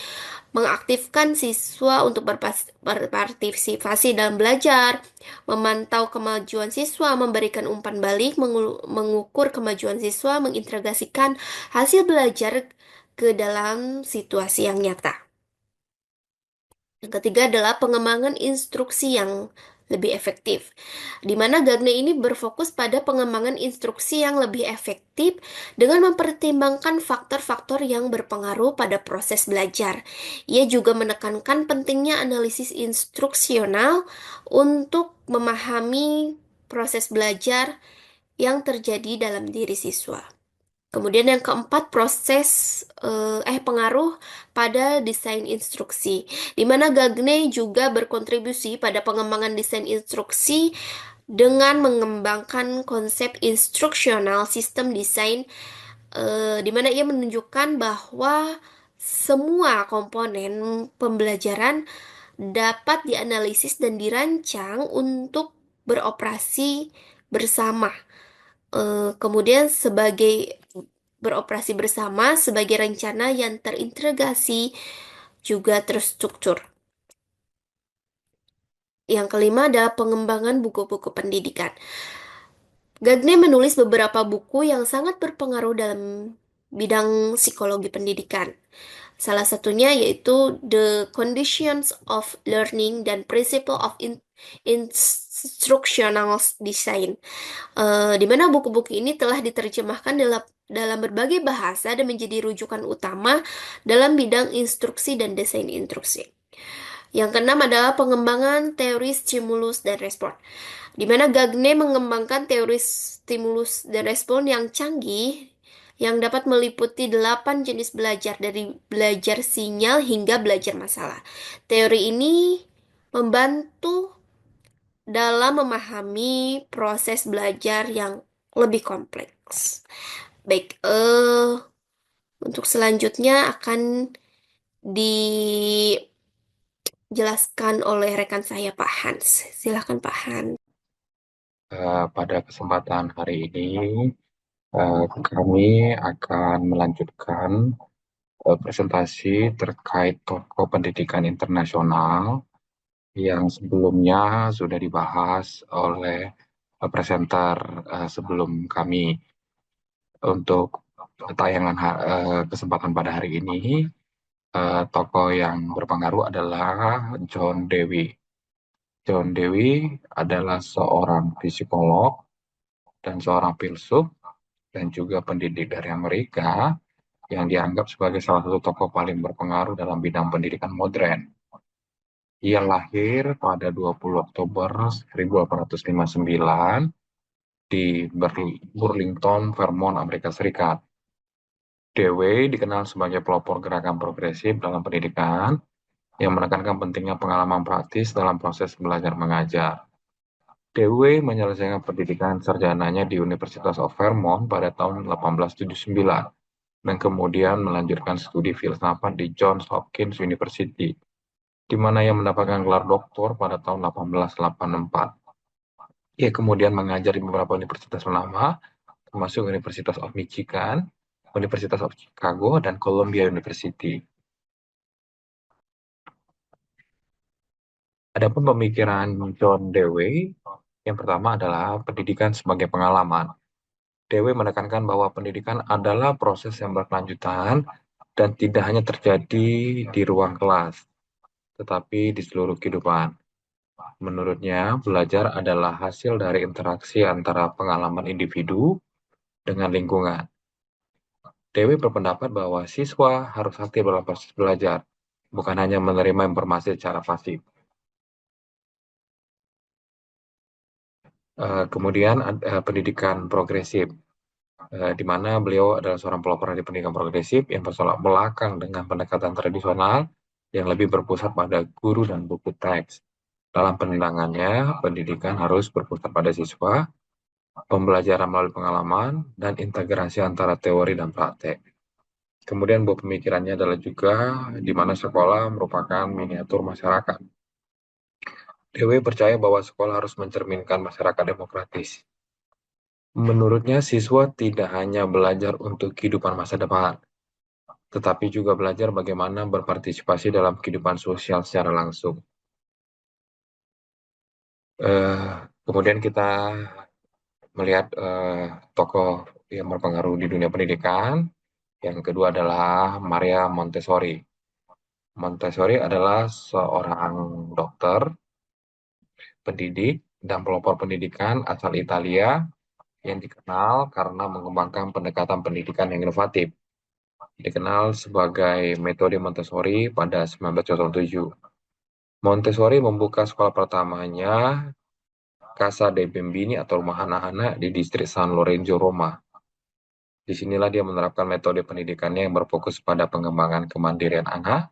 mengaktifkan siswa untuk berpartisipasi dalam belajar, memantau kemajuan siswa, memberikan umpan balik, mengukur kemajuan siswa, mengintegrasikan hasil belajar ke dalam situasi yang nyata. Yang ketiga adalah pengembangan instruksi yang lebih efektif, di mana Gagne ini berfokus pada pengembangan instruksi yang lebih efektif dengan mempertimbangkan faktor-faktor yang berpengaruh pada proses belajar. Ia juga menekankan pentingnya analisis instruksional untuk memahami proses belajar yang terjadi dalam diri siswa. Kemudian yang keempat, pengaruh pada desain instruksi, di mana Gagne juga berkontribusi pada pengembangan desain instruksi dengan mengembangkan konsep instruksional sistem desain, di mana ia menunjukkan bahwa semua komponen pembelajaran dapat dianalisis dan dirancang untuk beroperasi bersama. Kemudian beroperasi bersama sebagai rencana yang terintegrasi juga terstruktur. Yang kelima adalah pengembangan buku-buku pendidikan. Gagne menulis beberapa buku yang sangat berpengaruh dalam bidang psikologi pendidikan. Salah satunya yaitu The Conditions of Learning dan Principle of Instructional Design. Di mana buku-buku ini telah diterjemahkan dalam berbagai bahasa dan menjadi rujukan utama dalam bidang instruksi dan desain instruksi. Yang keenam adalah pengembangan teori stimulus dan respon, di mana Gagne mengembangkan teori stimulus dan respon yang canggih yang dapat meliputi 8 jenis belajar, dari belajar sinyal hingga belajar masalah. Teori ini membantu dalam memahami proses belajar yang lebih kompleks. Baik, untuk selanjutnya akan dijelaskan oleh rekan saya, Pak Hans. Silakan, Pak Hans. Pada kesempatan hari ini, kami akan melanjutkan presentasi terkait tokoh pendidikan internasional yang sebelumnya sudah dibahas oleh presenter sebelum kami. Untuk tayangan kesempatan pada hari ini, tokoh yang berpengaruh adalah John Dewey. John Dewey adalah seorang psikolog dan seorang filsuf dan juga pendidik dari Amerika yang dianggap sebagai salah satu tokoh paling berpengaruh dalam bidang pendidikan modern. Ia lahir pada 20 Oktober 1859 di Burlington, Vermont, Amerika Serikat. Dewey dikenal sebagai pelopor gerakan progresif dalam pendidikan yang menekankan pentingnya pengalaman praktis dalam proses belajar mengajar. Dewey menyelesaikan pendidikan sarjananya di University of Vermont pada tahun 1879 dan kemudian melanjutkan studi filsafat di Johns Hopkins University, di mana ia mendapatkan gelar doktor pada tahun 1884. Ia kemudian mengajar di beberapa universitas ternama, termasuk University of Michigan, University of Chicago, dan Columbia University. Adapun pemikiran John Dewey, yang pertama adalah pendidikan sebagai pengalaman. Dewey menekankan bahwa pendidikan adalah proses yang berkelanjutan dan tidak hanya terjadi di ruang kelas, tetapi di seluruh kehidupan. Menurutnya, belajar adalah hasil dari interaksi antara pengalaman individu dengan lingkungan. Dewey berpendapat bahwa siswa harus aktif dalam proses belajar, bukan hanya menerima informasi secara pasif. Kemudian pendidikan progresif, di mana beliau adalah seorang pelopor dari pendidikan progresif yang bertolak belakang dengan pendekatan tradisional yang lebih berpusat pada guru dan buku teks. Dalam pandangannya, pendidikan harus berpusat pada siswa, pembelajaran melalui pengalaman, dan integrasi antara teori dan praktek. Kemudian buah pemikirannya adalah juga di mana sekolah merupakan miniatur masyarakat. Dewey percaya bahwa sekolah harus mencerminkan masyarakat demokratis. Menurutnya, siswa tidak hanya belajar untuk kehidupan masa depan, tetapi juga belajar bagaimana berpartisipasi dalam kehidupan sosial secara langsung. Kemudian kita melihat tokoh yang berpengaruh di dunia pendidikan. Yang kedua adalah Maria Montessori. Montessori adalah seorang dokter, pendidik, dan pelopor pendidikan asal Italia yang dikenal karena mengembangkan pendekatan pendidikan yang inovatif. Dikenal sebagai metode Montessori pada 1907. Montessori membuka sekolah pertamanya Casa dei Bambini atau rumah anak-anak di distrik San Lorenzo, Roma. Disinilah dia menerapkan metode pendidikannya yang berfokus pada pengembangan kemandirian anak,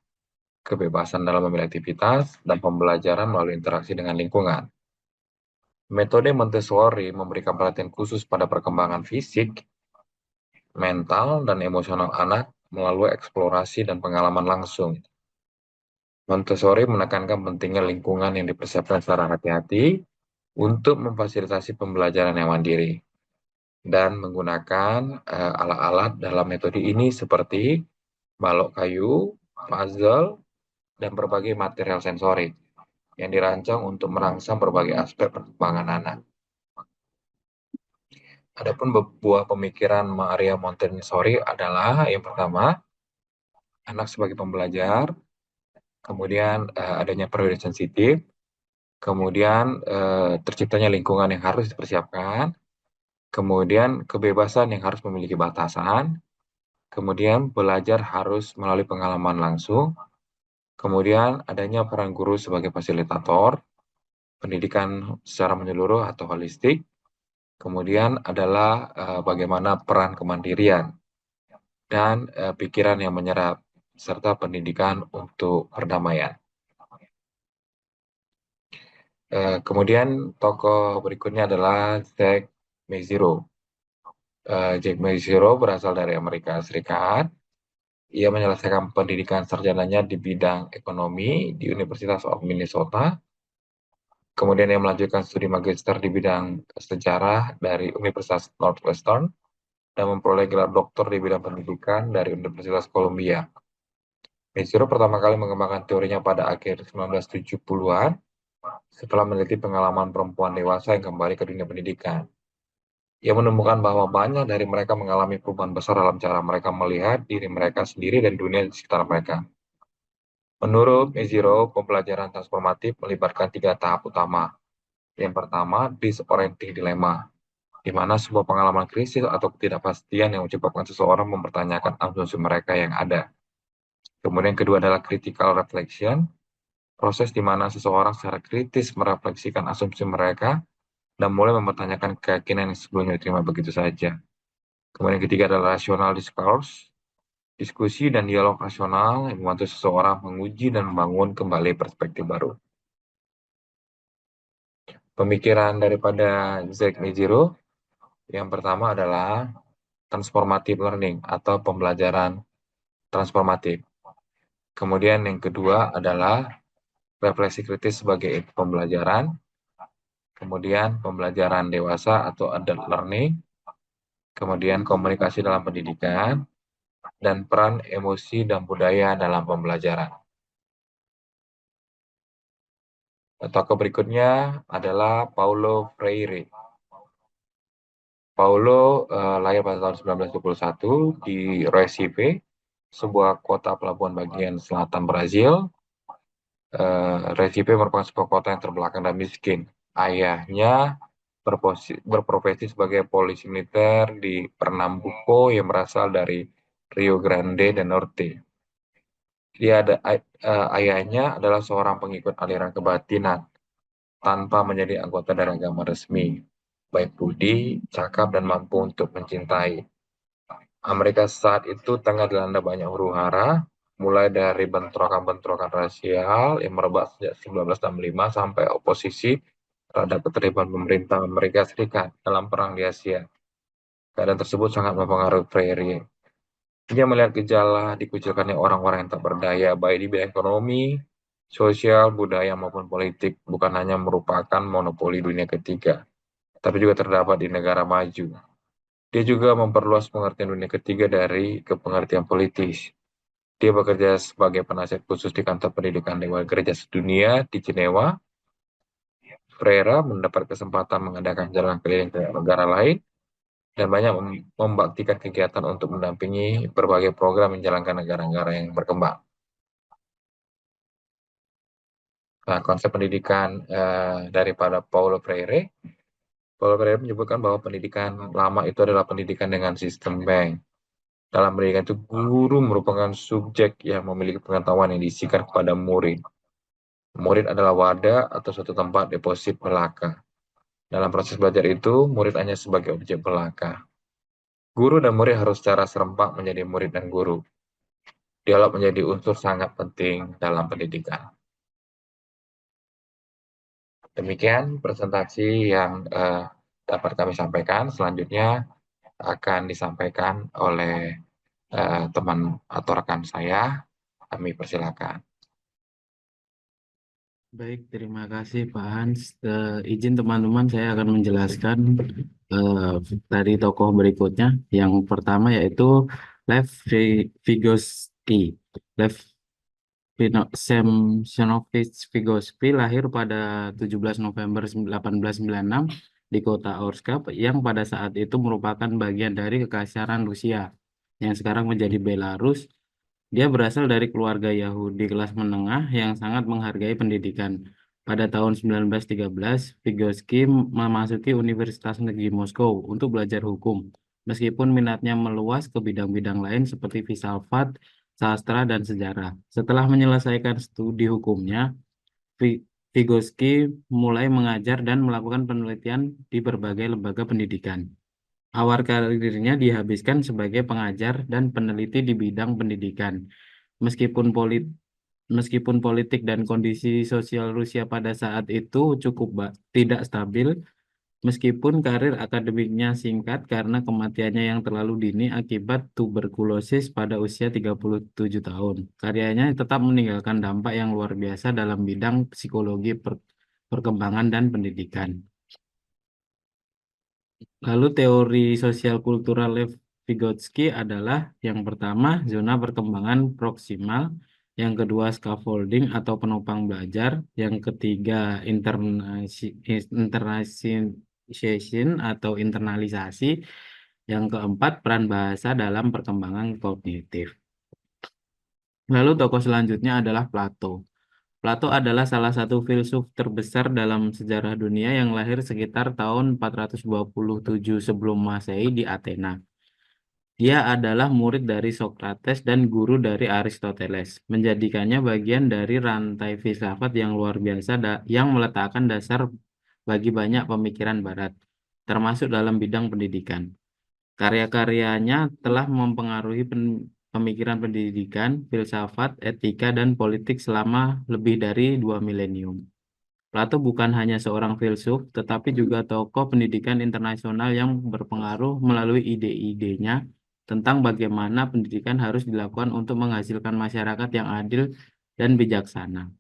kebebasan dalam memilih aktivitas, dan pembelajaran melalui interaksi dengan lingkungan. Metode Montessori memberikan perhatian khusus pada perkembangan fisik, mental, dan emosional anak melalui eksplorasi dan pengalaman langsung. Montessori menekankan pentingnya lingkungan yang dipersiapkan secara hati-hati untuk memfasilitasi pembelajaran yang mandiri dan menggunakan alat-alat dalam metode ini seperti balok kayu, puzzle, dan berbagai material sensorik yang dirancang untuk merangsang berbagai aspek perkembangan anak. Adapun buah pemikiran Maria Montessori adalah yang pertama, anak sebagai pembelajar, kemudian adanya periode sensitif, kemudian terciptanya lingkungan yang harus dipersiapkan, kemudian kebebasan yang harus memiliki batasan, kemudian belajar harus melalui pengalaman langsung, kemudian adanya peran guru sebagai fasilitator, pendidikan secara menyeluruh atau holistik, kemudian adalah bagaimana peran kemandirian dan pikiran yang menyerap, serta pendidikan untuk perdamaian. Kemudian tokoh berikutnya adalah Jack Mezirow. Jack Mezirow berasal dari Amerika Serikat. Ia menyelesaikan pendidikan sarjananya di bidang ekonomi di University of Minnesota. Kemudian ia melanjutkan studi magister di bidang sejarah dari Universitas Northwestern dan memperoleh gelar doktor di bidang pendidikan dari Universitas Columbia. Mezirow pertama kali mengembangkan teorinya pada akhir 1970-an setelah meneliti pengalaman perempuan dewasa yang kembali ke dunia pendidikan. Ia menemukan bahwa banyak dari mereka mengalami perubahan besar dalam cara mereka melihat diri mereka sendiri dan dunia di sekitar mereka. Menurut Mezirow, pembelajaran transformatif melibatkan 3 tahap utama. Yang pertama, disorienting dilemma, di mana sebuah pengalaman krisis atau ketidakpastian yang menyebabkan seseorang mempertanyakan asumsi mereka yang ada. Kemudian kedua adalah critical reflection, proses di mana seseorang secara kritis merefleksikan asumsi mereka dan mulai mempertanyakan keyakinan yang sebelumnya diterima begitu saja. Kemudian ketiga adalah rational discourse, diskusi dan dialog rasional yang membantu seseorang menguji dan membangun kembali perspektif baru. Pemikiran daripada Jack Mezirow yang pertama adalah transformative learning atau pembelajaran transformatif. Kemudian yang kedua adalah refleksi kritis sebagai pembelajaran. Kemudian pembelajaran dewasa atau adult learning. Kemudian komunikasi dalam pendidikan. Dan peran emosi dan budaya dalam pembelajaran. Tokoh berikutnya adalah Paulo Freire. Paulo lahir pada tahun 1921 di Recife, sebuah kota pelabuhan bagian selatan Brazil. Recife merupakan sebuah kota yang terbelakang dan miskin. Ayahnya berprofesi sebagai polisi militer di Pernambuco yang berasal dari Rio Grande do Norte. Ayahnya adalah seorang pengikut aliran kebatinan tanpa menjadi anggota dari agama resmi, baik budi, cakap, dan mampu untuk mencintai. Amerika saat itu tengah dilanda banyak huru-hara, mulai dari bentrokan-bentrokan rasial yang merebak sejak 1965 sampai oposisi terhadap keterlibatan pemerintah Amerika Serikat dalam perang di Asia. Keadaan tersebut sangat mempengaruhi Freire. Dia melihat gejala dikucilkannya orang-orang yang tak berdaya, baik di bidang ekonomi, sosial, budaya, maupun politik, bukan hanya merupakan monopoli dunia ketiga, tapi juga terdapat di negara maju. Dia juga memperluas pengertian dunia ketiga dari kepengertian politis. Dia bekerja sebagai penasihat khusus di kantor pendidikan Dewan Gereja Sedunia di Jenewa. Freire mendapat kesempatan mengadakan jalan keliling ke negara lain dan banyak membaktikan kegiatan untuk mendampingi berbagai program menjalankan negara-negara yang berkembang. Nah, konsep pendidikan daripada Paulo Freire menyebutkan bahwa pendidikan lama itu adalah pendidikan dengan sistem bank. Dalam pendidikan itu, guru merupakan subjek yang memiliki pengetahuan yang diisikan kepada murid. Murid adalah wadah atau suatu tempat deposit belaka. Dalam proses belajar itu, murid hanya sebagai objek belaka. Guru dan murid harus secara serempak menjadi murid dan guru. Dialog menjadi unsur sangat penting dalam pendidikan. Demikian presentasi yang dapat kami sampaikan. Selanjutnya akan disampaikan oleh teman atau rekan saya. Kami persilakan. Baik, terima kasih Pak Hans. Izin teman-teman, saya akan menjelaskan dari tokoh berikutnya. Yang pertama yaitu Lev Vygotsky. Lev Semyonovich Vygotsky lahir pada 17 November 1896 di kota Orskap yang pada saat itu merupakan bagian dari Kekaisaran Rusia yang sekarang menjadi Belarus. Dia berasal dari keluarga Yahudi kelas menengah yang sangat menghargai pendidikan. Pada tahun 1913, Vygotsky memasuki Universitas Negeri Moskow untuk belajar hukum. Meskipun minatnya meluas ke bidang-bidang lain seperti filsafat, sastra, dan sejarah. Setelah menyelesaikan studi hukumnya, Vygotsky mulai mengajar dan melakukan penelitian di berbagai lembaga pendidikan. Awal karirnya dihabiskan sebagai pengajar dan peneliti di bidang pendidikan. Meskipun politik dan kondisi sosial Rusia pada saat itu cukup tidak stabil, meskipun karir akademiknya singkat karena kematiannya yang terlalu dini akibat tuberkulosis pada usia 37 tahun. Karyanya tetap meninggalkan dampak yang luar biasa dalam bidang psikologi perkembangan dan pendidikan. Lalu teori sosial kultural Lev Vygotsky adalah yang pertama zona perkembangan proksimal, yang kedua scaffolding atau penopang belajar, yang ketiga internationalization atau internalisasi, yang keempat peran bahasa dalam perkembangan kognitif. Lalu tokoh selanjutnya adalah Plato. Plato adalah salah satu filsuf terbesar dalam sejarah dunia yang lahir sekitar tahun 427 sebelum Masehi di Athena. Dia adalah murid dari Socrates dan guru dari Aristoteles, menjadikannya bagian dari rantai filsafat yang luar biasa yang meletakkan dasar bagi banyak pemikiran Barat, termasuk dalam bidang pendidikan. Karya-karyanya telah mempengaruhi pemikiran pendidikan, filsafat, etika, dan politik selama lebih dari 2 milenium. Plato bukan hanya seorang filsuf, tetapi juga tokoh pendidikan internasional yang berpengaruh melalui ide-idenya tentang bagaimana pendidikan harus dilakukan untuk menghasilkan masyarakat yang adil dan bijaksana.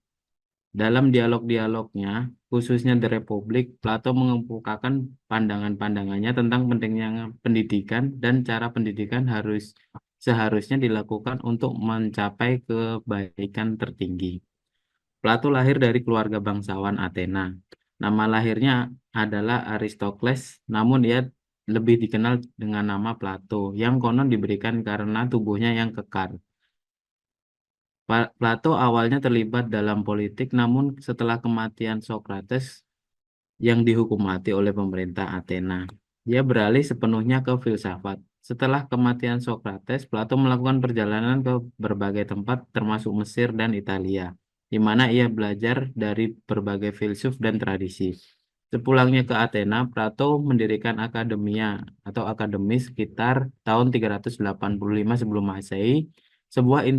Dalam dialog-dialognya, khususnya The Republic, Plato mengemukakan pandangan-pandangannya tentang pentingnya pendidikan dan cara pendidikan seharusnya dilakukan untuk mencapai kebaikan tertinggi. Plato lahir dari keluarga bangsawan Athena. Nama lahirnya adalah Aristokles, namun ia lebih dikenal dengan nama Plato, yang konon diberikan karena tubuhnya yang kekar. Plato awalnya terlibat dalam politik, namun setelah kematian Socrates yang dihukum mati oleh pemerintah Athena, dia beralih sepenuhnya ke filsafat. Setelah kematian Socrates, Plato melakukan perjalanan ke berbagai tempat termasuk Mesir dan Italia, di mana ia belajar dari berbagai filsuf dan tradisi. Sepulangnya ke Athena, Plato mendirikan akademia atau akademi sekitar tahun 385 sebelum Masehi, sebuah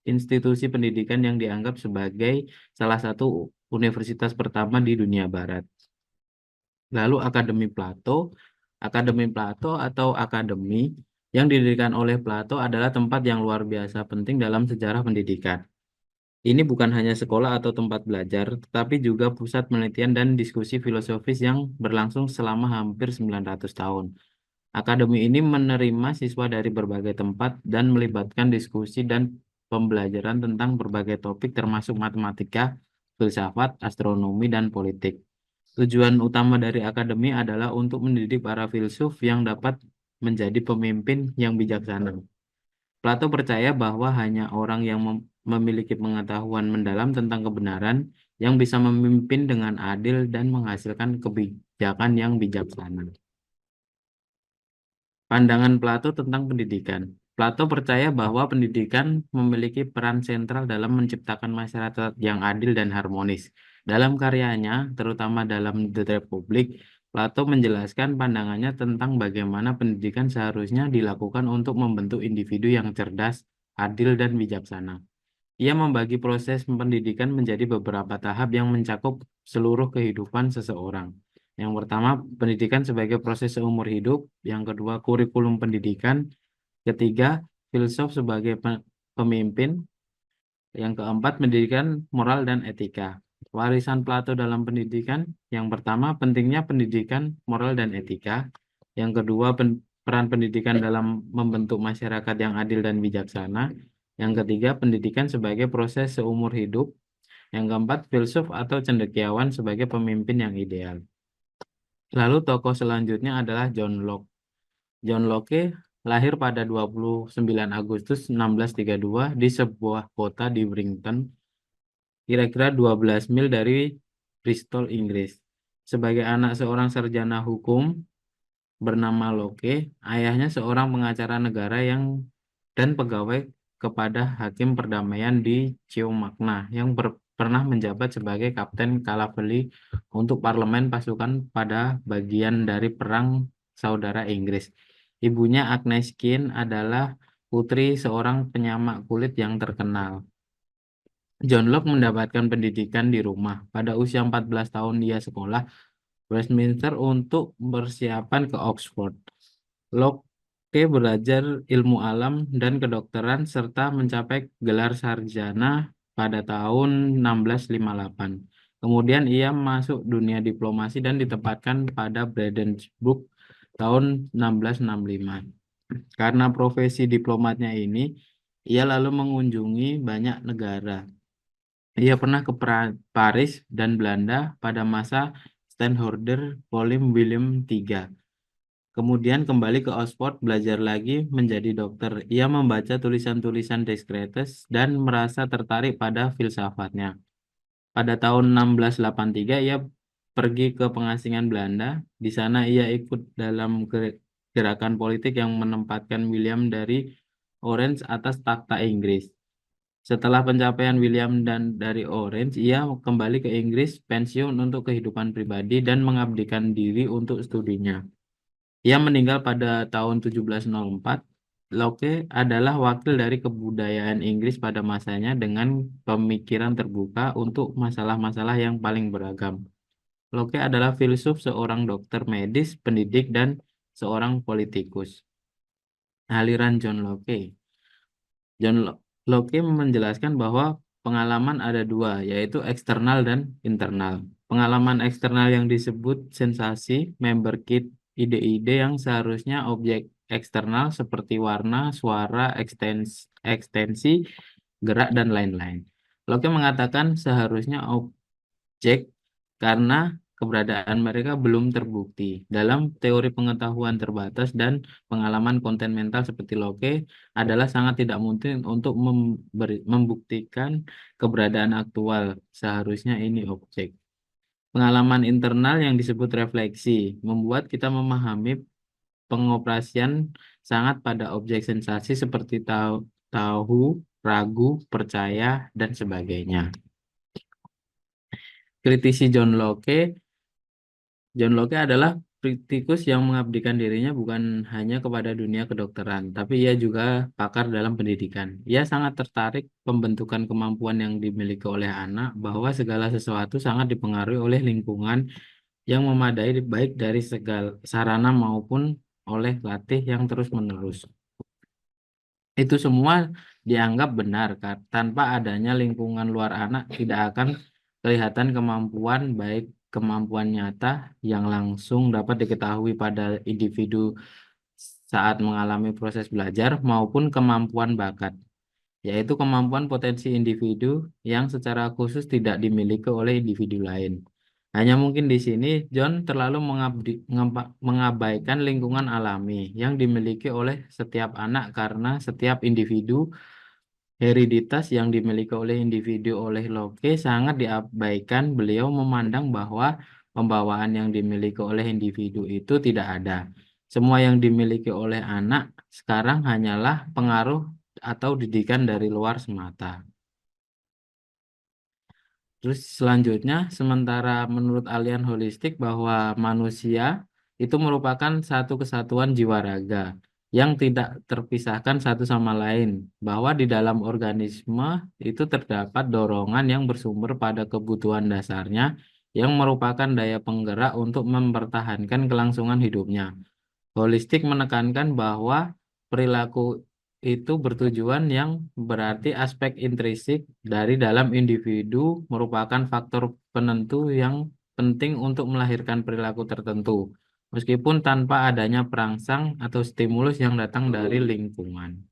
institusi pendidikan yang dianggap sebagai salah satu universitas pertama di dunia barat. Lalu Akademi Plato atau akademi yang didirikan oleh Plato adalah tempat yang luar biasa penting dalam sejarah pendidikan. Ini bukan hanya sekolah atau tempat belajar, tetapi juga pusat penelitian dan diskusi filosofis yang berlangsung selama hampir 900 tahun. Akademi ini menerima siswa dari berbagai tempat dan melibatkan diskusi dan pembelajaran tentang berbagai topik termasuk matematika, filsafat, astronomi, dan politik. Tujuan utama dari akademi adalah untuk mendidik para filsuf yang dapat menjadi pemimpin yang bijaksana. Plato percaya bahwa hanya orang yang memiliki pengetahuan mendalam tentang kebenaran yang bisa memimpin dengan adil dan menghasilkan kebijakan yang bijaksana. Pandangan Plato tentang pendidikan. Plato percaya bahwa pendidikan memiliki peran sentral dalam menciptakan masyarakat yang adil dan harmonis. Dalam karyanya, terutama dalam The Republic, Plato menjelaskan pandangannya tentang bagaimana pendidikan seharusnya dilakukan untuk membentuk individu yang cerdas, adil, dan bijaksana. Ia membagi proses pendidikan menjadi beberapa tahap yang mencakup seluruh kehidupan seseorang. Yang pertama, pendidikan sebagai proses seumur hidup. Yang kedua, kurikulum pendidikan. Ketiga, filsuf sebagai pemimpin. Yang keempat, pendidikan moral dan etika. Warisan Plato dalam pendidikan. Yang pertama, pentingnya pendidikan moral dan etika. Yang kedua, peran pendidikan dalam membentuk masyarakat yang adil dan bijaksana. Yang ketiga, pendidikan sebagai proses seumur hidup. Yang keempat, filsuf atau cendekiawan sebagai pemimpin yang ideal. Lalu tokoh selanjutnya adalah John Locke. John Locke lahir pada 29 Agustus 1632 di sebuah kota di Brighton, kira-kira 12 mil dari Bristol, Inggris. Sebagai anak seorang sarjana hukum bernama Locke, ayahnya seorang pengacara negara dan pegawai kepada Hakim Perdamaian di Ciomagna yang pernah menjabat sebagai Kapten Cavalry untuk parlemen pasukan pada bagian dari Perang Saudara Inggris. Ibunya Agnes Kin adalah putri seorang penyamak kulit yang terkenal. John Locke mendapatkan pendidikan di rumah. Pada usia 14 tahun dia sekolah Westminster untuk persiapan ke Oxford. Locke belajar ilmu alam dan kedokteran serta mencapai gelar sarjana pada tahun 1658. Kemudian ia masuk dunia diplomasi dan ditempatkan pada Brandenburg tahun 1665. Karena profesi diplomatnya ini, ia lalu mengunjungi banyak negara. Ia pernah ke Paris dan Belanda pada masa Stadtholder William III. Kemudian kembali ke Oxford belajar lagi menjadi dokter. Ia membaca tulisan-tulisan Descartes dan merasa tertarik pada filsafatnya. Pada tahun 1683 ia pergi ke pengasingan Belanda. Di sana ia ikut dalam gerakan politik yang menempatkan William dari Orange atas takhta Inggris. Setelah pencapaian William dan dari Orange, ia kembali ke Inggris, pensiun untuk kehidupan pribadi dan mengabdikan diri untuk studinya. Ia meninggal pada tahun 1704. Locke adalah wakil dari kebudayaan Inggris pada masanya dengan pemikiran terbuka untuk masalah-masalah yang paling beragam. Locke adalah filsuf, seorang dokter medis, pendidik, dan seorang politikus. Aliran John Locke. John Locke menjelaskan bahwa pengalaman ada dua, yaitu eksternal dan internal. Pengalaman eksternal yang disebut sensasi, member kit, ide-ide yang seharusnya objek eksternal seperti warna, suara, ekstensi, gerak, dan lain-lain. Locke mengatakan seharusnya objek karena keberadaan mereka belum terbukti. Dalam teori pengetahuan terbatas dan pengalaman konten mental seperti Locke adalah sangat tidak mungkin untuk membuktikan keberadaan aktual. Seharusnya ini objek. Pengalaman internal yang disebut refleksi membuat kita memahami pengoperasian sangat pada objek sensasi seperti tahu, ragu, percaya, dan sebagainya. Kritisi John Locke adalah kritikus yang mengabdikan dirinya bukan hanya kepada dunia kedokteran, tapi ia juga pakar dalam pendidikan. Ia sangat tertarik pembentukan kemampuan yang dimiliki oleh anak, bahwa segala sesuatu sangat dipengaruhi oleh lingkungan yang memadai baik dari segala sarana maupun oleh latih yang terus-menerus. Itu semua dianggap benar, tanpa adanya lingkungan luar anak tidak akan kelihatan kemampuan baik kemampuan nyata yang langsung dapat diketahui pada individu saat mengalami proses belajar maupun kemampuan bakat, yaitu kemampuan potensi individu yang secara khusus tidak dimiliki oleh individu lain. Hanya mungkin di sini John terlalu mengabaikan lingkungan alami yang dimiliki oleh setiap anak karena setiap individu Hereditas yang dimiliki oleh individu oleh Locke sangat diabaikan. Beliau memandang bahwa pembawaan yang dimiliki oleh individu itu tidak ada. Semua yang dimiliki oleh anak sekarang hanyalah pengaruh atau didikan dari luar semata. Terus selanjutnya, sementara menurut aliran holistik bahwa manusia itu merupakan satu kesatuan jiwa raga yang tidak terpisahkan satu sama lain, bahwa di dalam organisme itu terdapat dorongan yang bersumber pada kebutuhan dasarnya yang merupakan daya penggerak untuk mempertahankan kelangsungan hidupnya. Holistik menekankan bahwa perilaku itu bertujuan yang berarti aspek intrinsik dari dalam individu merupakan faktor penentu yang penting untuk melahirkan perilaku tertentu, meskipun tanpa adanya perangsang atau stimulus yang datang dari lingkungan.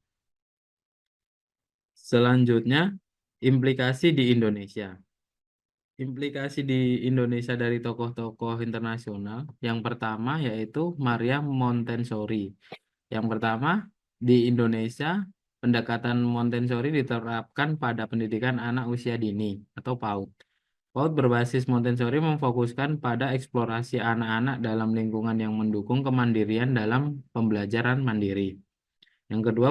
Selanjutnya, implikasi di Indonesia. Implikasi di Indonesia dari tokoh-tokoh internasional. Yang pertama yaitu Maria Montessori. Yang pertama, di Indonesia, pendekatan Montessori diterapkan pada pendidikan anak usia dini atau PAUD. PAUD berbasis Montessori memfokuskan pada eksplorasi anak-anak dalam lingkungan yang mendukung kemandirian dalam pembelajaran mandiri. Yang kedua,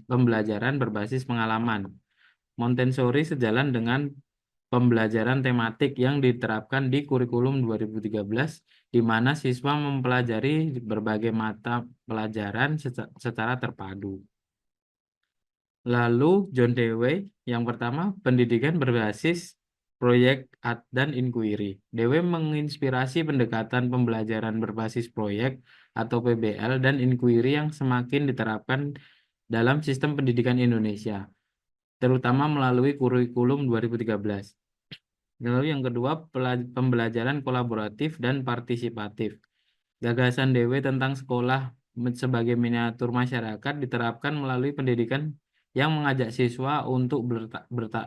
pembelajaran berbasis pengalaman. Montessori sejalan dengan pembelajaran tematik yang diterapkan di kurikulum 2013, di mana siswa mempelajari berbagai mata pelajaran secara terpadu. Lalu John Dewey, yang pertama, pendidikan berbasis proyek dan inquiry. Dewey menginspirasi pendekatan pembelajaran berbasis proyek atau PBL dan inquiry yang semakin diterapkan dalam sistem pendidikan Indonesia, terutama melalui kurikulum 2013. Lalu yang kedua, pembelajaran kolaboratif dan partisipatif. Gagasan Dewey tentang sekolah sebagai miniatur masyarakat diterapkan melalui pendidikan yang mengajak siswa untuk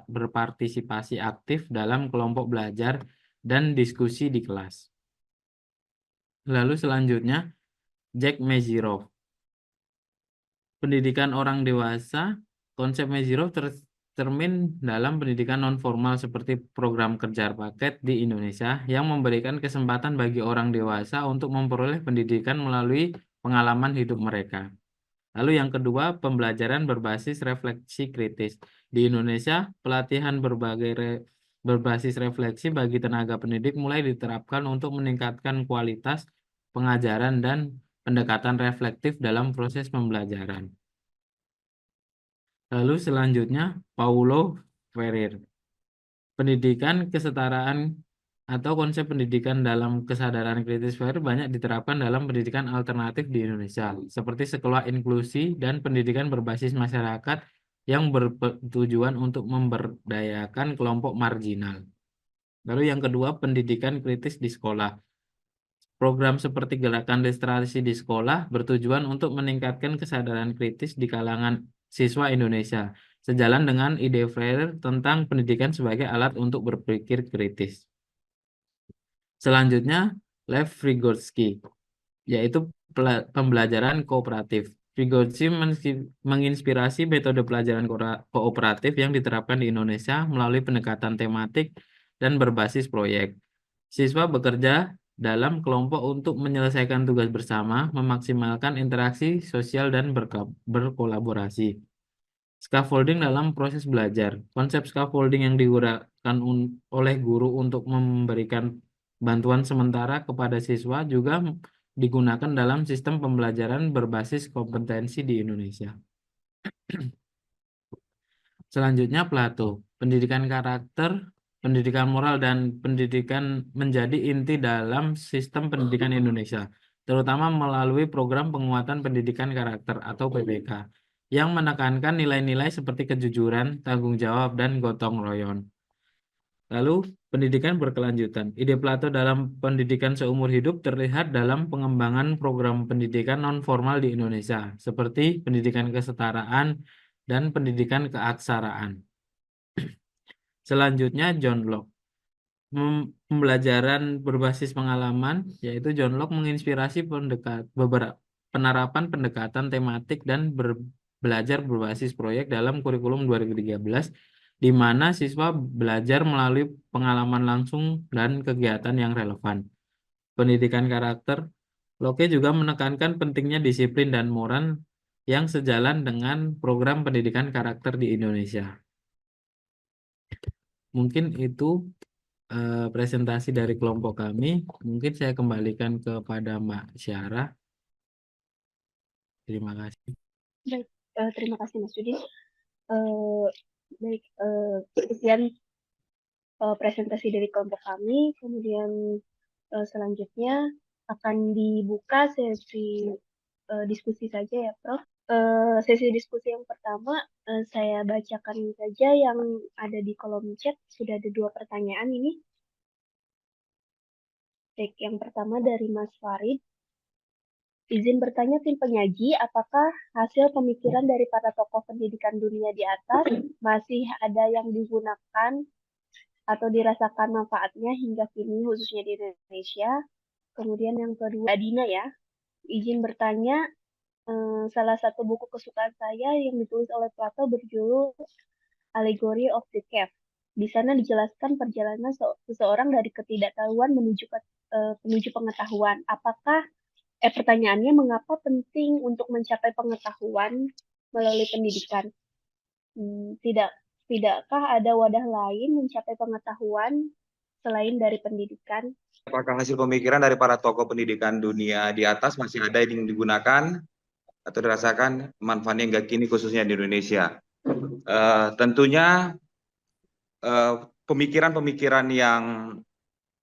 berpartisipasi aktif dalam kelompok belajar dan diskusi di kelas. Lalu selanjutnya, Jack Mezirow. Pendidikan orang dewasa, konsep Mezirow tercermin dalam pendidikan non-formal seperti program kerja paket di Indonesia yang memberikan kesempatan bagi orang dewasa untuk memperoleh pendidikan melalui pengalaman hidup mereka. Lalu yang kedua, pembelajaran berbasis refleksi kritis. Di Indonesia, pelatihan berbasis refleksi bagi tenaga pendidik mulai diterapkan untuk meningkatkan kualitas pengajaran dan pendekatan reflektif dalam proses pembelajaran. Lalu selanjutnya, Paulo Freire. Pendidikan kesetaraan atau konsep pendidikan dalam kesadaran kritis Freire banyak diterapkan dalam pendidikan alternatif di Indonesia, seperti sekolah inklusi dan pendidikan berbasis masyarakat yang bertujuan untuk memberdayakan kelompok marginal. Lalu yang kedua, pendidikan kritis di sekolah. Program seperti gerakan literasi di sekolah bertujuan untuk meningkatkan kesadaran kritis di kalangan siswa Indonesia, sejalan dengan ide Freire tentang pendidikan sebagai alat untuk berpikir kritis. Selanjutnya, Lev Vygotsky, yaitu pembelajaran kooperatif. Vygotsky menginspirasi metode pelajaran kooperatif yang diterapkan di Indonesia melalui pendekatan tematik dan berbasis proyek. Siswa bekerja dalam kelompok untuk menyelesaikan tugas bersama, memaksimalkan interaksi sosial dan berkolaborasi. Scaffolding dalam proses belajar. Konsep scaffolding yang digunakan oleh guru untuk memberikan bantuan sementara kepada siswa juga digunakan dalam sistem pembelajaran berbasis kompetensi di Indonesia. Selanjutnya Plato, pendidikan karakter, pendidikan moral, dan pendidikan menjadi inti dalam sistem pendidikan Indonesia, terutama melalui program penguatan pendidikan karakter atau PPK, yang menekankan nilai-nilai seperti kejujuran, tanggung jawab, dan gotong royong. Lalu, pendidikan berkelanjutan. Ide Plato dalam pendidikan seumur hidup terlihat dalam pengembangan program pendidikan non-formal di Indonesia, seperti pendidikan kesetaraan dan pendidikan keaksaraan. Selanjutnya, John Locke. Pembelajaran berbasis pengalaman, yaitu John Locke menginspirasi penerapan pendekatan tematik dan belajar berbasis proyek dalam kurikulum 2013, di mana siswa belajar melalui pengalaman langsung dan kegiatan yang relevan. Pendidikan karakter, Loke juga menekankan pentingnya disiplin dan moral yang sejalan dengan program pendidikan karakter di Indonesia. Mungkin itu presentasi dari kelompok kami. Mungkin saya kembalikan kepada Mbak Syarah. Terima kasih. Baik, terima kasih Mas Yudi. Baik, sekian presentasi dari kelompok kami. Kemudian selanjutnya akan dibuka sesi diskusi saja ya, Prof. Sesi diskusi yang pertama, saya bacakan saja yang ada di kolom chat. Sudah ada 2 pertanyaan ini. Baik, yang pertama dari Mas Farid. Izin bertanya tim penyaji, apakah hasil pemikiran dari para tokoh pendidikan dunia di atas masih ada yang digunakan atau dirasakan manfaatnya hingga kini khususnya di Indonesia? Kemudian yang kedua, Adina ya. Izin bertanya, salah satu buku kesukaan saya yang ditulis oleh Plato berjudul Allegory of the Cave. Di sana dijelaskan perjalanan seseorang dari ketidaktahuan menuju pengetahuan. Pertanyaannya, mengapa penting untuk mencapai pengetahuan melalui pendidikan? Tidakkah ada wadah lain mencapai pengetahuan selain dari pendidikan? Apakah hasil pemikiran dari para tokoh pendidikan dunia di atas masih ada yang digunakan atau dirasakan manfaatnya hingga kini khususnya di Indonesia? Tentunya pemikiran-pemikiran yang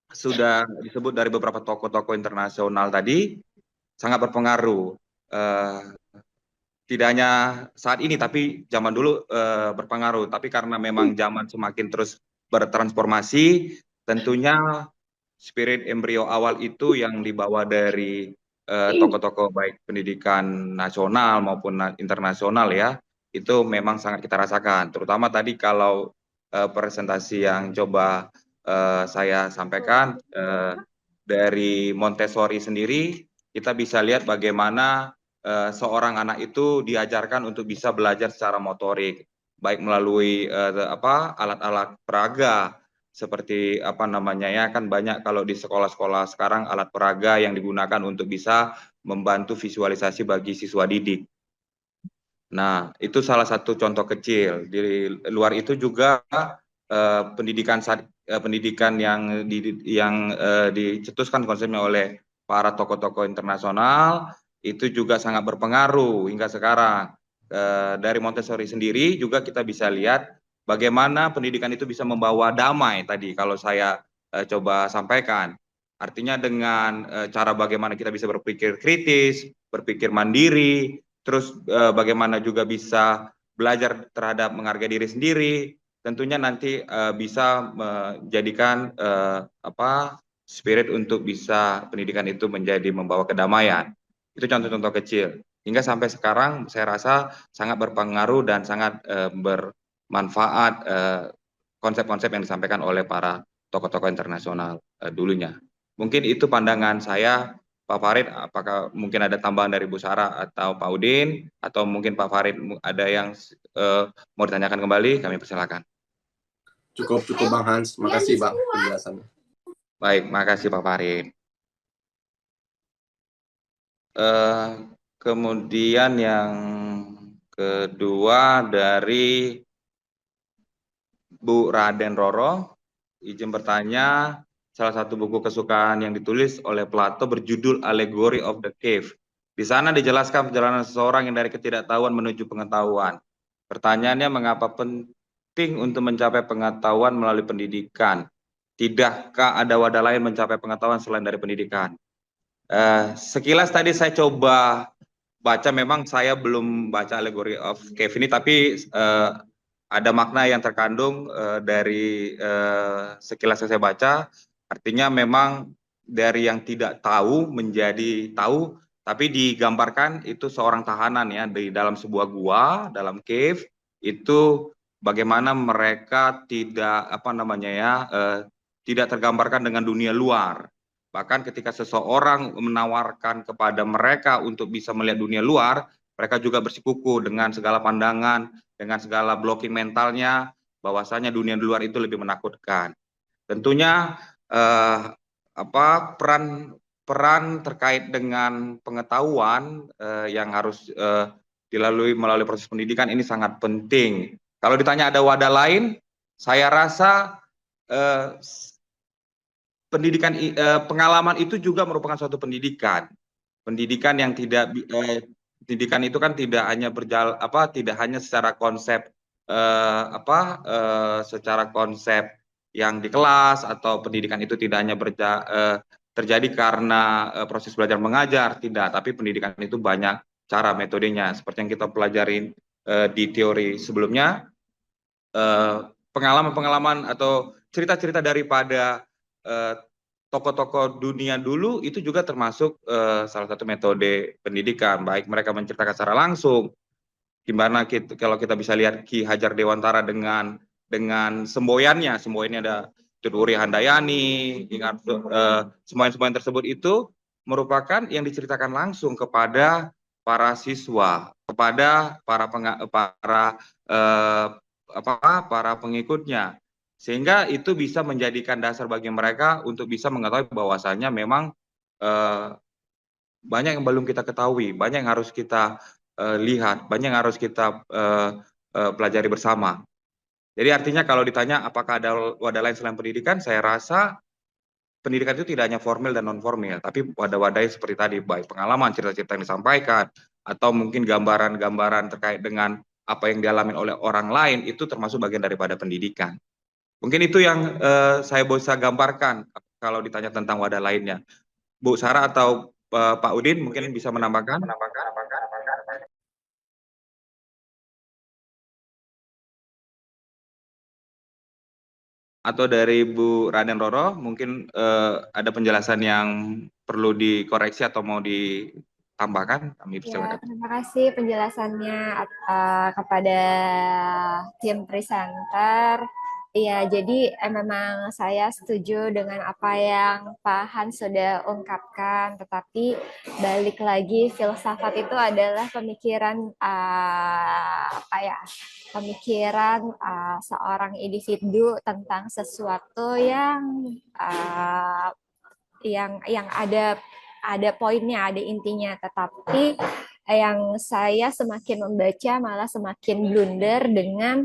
sudah disebut dari beberapa tokoh-tokoh internasional tadi sangat berpengaruh. Tidak hanya saat ini, tapi zaman dulu berpengaruh. Tapi karena memang zaman semakin terus bertransformasi, tentunya spirit embrio awal itu yang dibawa dari tokoh-tokoh baik pendidikan nasional maupun internasional ya, itu memang sangat kita rasakan. Terutama tadi kalau presentasi yang coba saya sampaikan dari Montessori sendiri, kita bisa lihat bagaimana seorang anak itu diajarkan untuk bisa belajar secara motorik, baik melalui alat-alat peraga seperti kan banyak kalau di sekolah-sekolah sekarang alat peraga yang digunakan untuk bisa membantu visualisasi bagi siswa didik. Nah, itu salah satu contoh kecil. Di luar itu juga pendidikan yang dicetuskan konsepnya oleh para tokoh-tokoh internasional itu juga sangat berpengaruh hingga sekarang. Dari Montessori sendiri juga kita bisa lihat bagaimana pendidikan itu bisa membawa damai tadi kalau saya coba sampaikan. Artinya dengan cara bagaimana kita bisa berpikir kritis, berpikir mandiri, terus bagaimana juga bisa belajar terhadap menghargai diri sendiri, tentunya nanti bisa menjadikan spirit untuk bisa pendidikan itu menjadi membawa kedamaian. Itu contoh-contoh kecil. Hingga sampai sekarang saya rasa sangat berpengaruh dan sangat bermanfaat konsep-konsep yang disampaikan oleh para tokoh-tokoh internasional dulunya. Mungkin itu pandangan saya, Pak Farid. Apakah mungkin ada tambahan dari Bu Sarah atau Pak Udin, atau mungkin Pak Farid ada yang mau ditanyakan kembali, kami persilakan. Cukup Bang Hans, makasih Bang penjelasannya. Baik, makasih Pak Farid. Kemudian yang kedua dari Bu Raden Roro, izin bertanya, salah satu buku kesukaan yang ditulis oleh Plato berjudul Allegory of the Cave. Di sana dijelaskan perjalanan seseorang yang dari ketidaktahuan menuju pengetahuan. Pertanyaannya, mengapa penting untuk mencapai pengetahuan melalui pendidikan? Tidakkah ada wadah lain mencapai pengetahuan selain dari pendidikan? Sekilas tadi saya coba baca, memang saya belum baca Allegory of Cave ini, tapi ada makna yang terkandung dari sekilas saya baca. Artinya memang dari yang tidak tahu menjadi tahu, tapi digambarkan itu seorang tahanan ya di dalam sebuah gua, dalam cave, itu bagaimana mereka tidak tergambarkan dengan dunia luar. Bahkan ketika seseorang menawarkan kepada mereka untuk bisa melihat dunia luar, mereka juga bersikuku dengan segala pandangan, dengan segala blocking mentalnya, bahwasanya dunia di luar itu lebih menakutkan. Tentunya peran terkait dengan pengetahuan yang harus dilalui melalui proses pendidikan ini sangat penting. Kalau ditanya ada wadah lain, saya rasa pengalaman itu juga merupakan suatu pendidikan. Pendidikan yang pendidikan itu kan tidak hanya tidak hanya secara konsep secara konsep yang di kelas, atau pendidikan itu tidak hanya terjadi karena proses belajar mengajar, tidak, tapi pendidikan itu banyak cara metodenya, seperti yang kita pelajari di teori sebelumnya. Pengalaman-pengalaman atau cerita-cerita daripada tokoh-tokoh dunia dulu itu juga termasuk salah satu metode pendidikan, baik mereka menceritakan secara langsung, gimana kalau kita bisa lihat Ki Hajar Dewantara dengan semboyannya ada Tuduri Handayani, ingat semboyan tersebut itu merupakan yang diceritakan langsung kepada para siswa, kepada para pengikutnya, sehingga itu bisa menjadikan dasar bagi mereka untuk bisa mengetahui bahwasanya memang banyak yang belum kita ketahui, banyak yang harus kita lihat, banyak yang harus kita pelajari bersama. Jadi artinya kalau ditanya apakah ada wadah lain selain pendidikan, saya rasa pendidikan itu tidak hanya formal dan non formal, tapi wadah-wadahnya seperti tadi, baik pengalaman, cerita-cerita yang disampaikan, atau mungkin gambaran-gambaran terkait dengan apa yang dialami oleh orang lain, itu termasuk bagian daripada pendidikan. Mungkin itu yang saya bisa gambarkan kalau ditanya tentang wadah lainnya. Bu Sarah atau Pak Udin mungkin bisa menambahkan. Atau dari Bu Raden Roro, mungkin ada penjelasan yang perlu dikoreksi atau mau ditambahkan? Kami Ya, terima kasih penjelasannya kepada tim presenter. Iya, jadi memang saya setuju dengan apa yang Pak Han sudah ungkapkan, tetapi balik lagi filsafat itu adalah pemikiran pemikiran seorang individu tentang sesuatu yang ada poinnya, ada intinya, tetapi yang saya semakin membaca malah semakin blunder dengan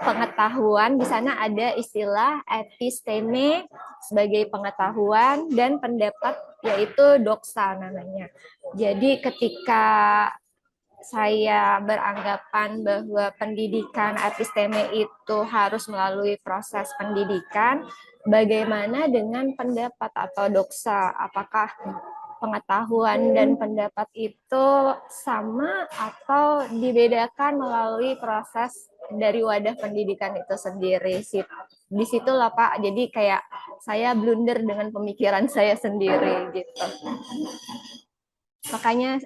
pengetahuan. Di sana ada istilah episteme sebagai pengetahuan dan pendapat, yaitu doxa namanya. Jadi ketika saya beranggapan bahwa pendidikan episteme itu harus melalui proses pendidikan, bagaimana dengan pendapat atau doxa? Apakah pengetahuan dan pendapat itu sama atau dibedakan melalui proses dari wadah pendidikan itu sendiri? Disitulah Pak, jadi kayak saya blunder dengan pemikiran saya sendiri gitu. Makanya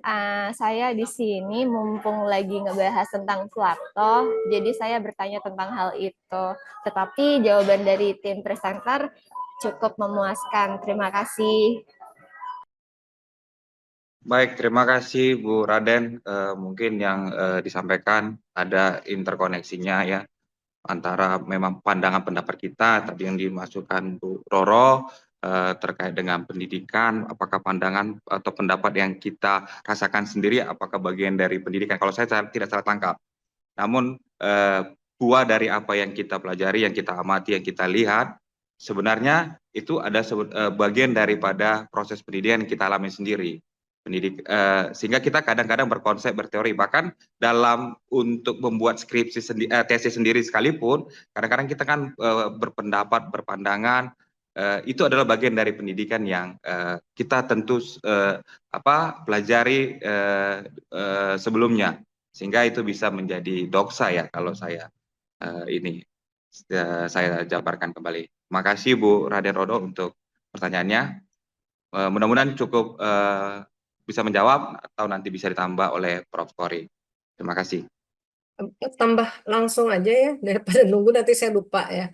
saya di sini mumpung lagi ngebahas tentang Plato, jadi saya bertanya tentang hal itu. Tetapi jawaban dari tim presenter cukup memuaskan. Terima kasih. Baik, terima kasih Bu Raden. Mungkin yang disampaikan ada interkoneksinya ya, antara memang pandangan pendapat kita tadi yang dimasukkan Bu Roro terkait dengan pendidikan, apakah pandangan atau pendapat yang kita rasakan sendiri apakah bagian dari pendidikan. Kalau saya tidak salah tangkap, namun buah dari apa yang kita pelajari, yang kita amati, yang kita lihat, sebenarnya itu ada bagian daripada proses pendidikan yang kita alami sendiri. Sehingga kita kadang-kadang berteori, bahkan dalam untuk membuat skripsi tesis sendiri sekalipun, kadang-kadang kita kan berpendapat, berpandangan, itu adalah bagian dari pendidikan yang kita tentu pelajari sebelumnya, sehingga itu bisa menjadi doxa ya kalau saya saya jabarkan kembali. Terima kasih Bu Raden Rodo untuk pertanyaannya. Mudah-mudahan cukup bisa menjawab atau nanti bisa ditambah oleh Prof. Kori. Terima kasih. Tambah langsung aja ya, daripada nunggu nanti saya lupa ya.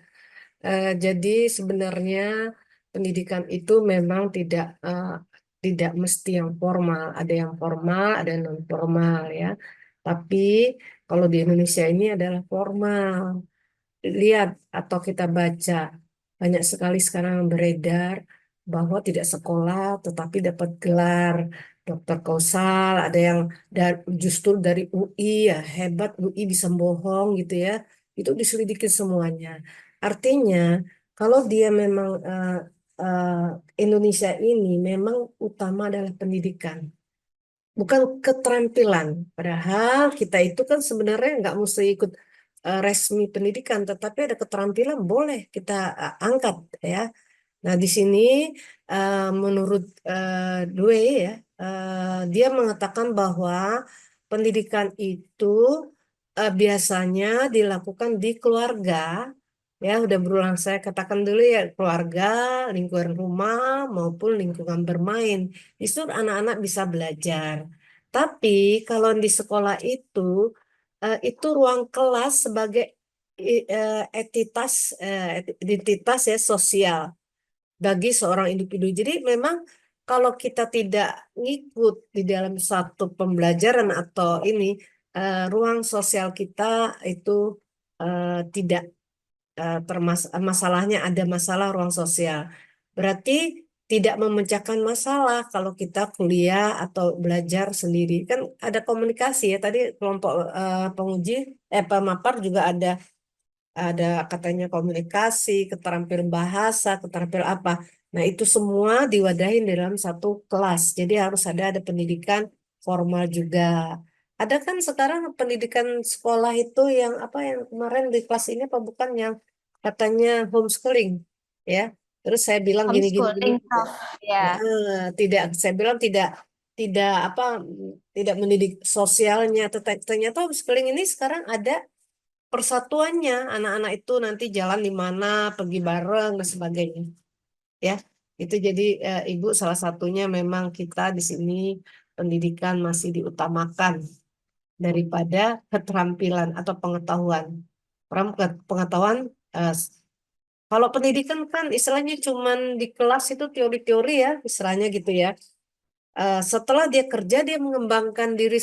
Jadi sebenarnya pendidikan itu memang tidak tidak mesti yang formal, ada yang formal, ada yang non formal ya. Tapi kalau di Indonesia ini adalah formal. Lihat atau kita baca banyak sekali sekarang yang beredar bahwa tidak sekolah tetapi dapat gelar dokter kausal, ada yang justru dari UI, ya hebat UI bisa bohong gitu ya, itu diselidiki semuanya. Artinya kalau dia memang Indonesia ini memang utama adalah pendidikan, bukan keterampilan. Padahal kita itu kan sebenarnya nggak mesti ikut resmi pendidikan, tetapi ada keterampilan boleh kita angkat ya. Nah, di sini menurut Dwe ya, dia mengatakan bahwa pendidikan itu biasanya dilakukan di keluarga. Ya, udah berulang saya katakan dulu ya, keluarga, lingkungan rumah maupun lingkungan bermain. Itu anak-anak bisa belajar. Tapi kalau di sekolah itu ruang kelas sebagai identitas ya sosial bagi seorang individu. Jadi memang kalau kita tidak ngikut di dalam satu pembelajaran atau ini, ruang sosial kita itu tidak masalahnya ada masalah ruang sosial. Berarti tidak memecahkan masalah kalau kita kuliah atau belajar sendiri. Kan ada komunikasi ya. Tadi kelompok penguji, pemapar juga ada katanya komunikasi, keterampilan bahasa, keterampilan apa. Nah, itu semua diwadahin dalam satu kelas. Jadi harus ada pendidikan formal juga. Ada kan sekarang pendidikan sekolah itu yang apa yang kemarin di kelas ini apa bukan yang katanya homeschooling ya. Terus saya bilang gini. Homeschooling, Prof. Ya. Tidak, saya bilang tidak apa tidak mendidik sosialnya. Ternyata homeschooling ini sekarang ada persatuannya, anak-anak itu nanti jalan di mana, pergi bareng dan sebagainya. Ya, itu jadi Ibu salah satunya memang kita di sini pendidikan masih diutamakan daripada keterampilan atau pengetahuan. Pengetahuan kalau pendidikan kan istilahnya cuman di kelas itu teori-teori ya, istilahnya gitu ya. Setelah dia kerja dia mengembangkan diri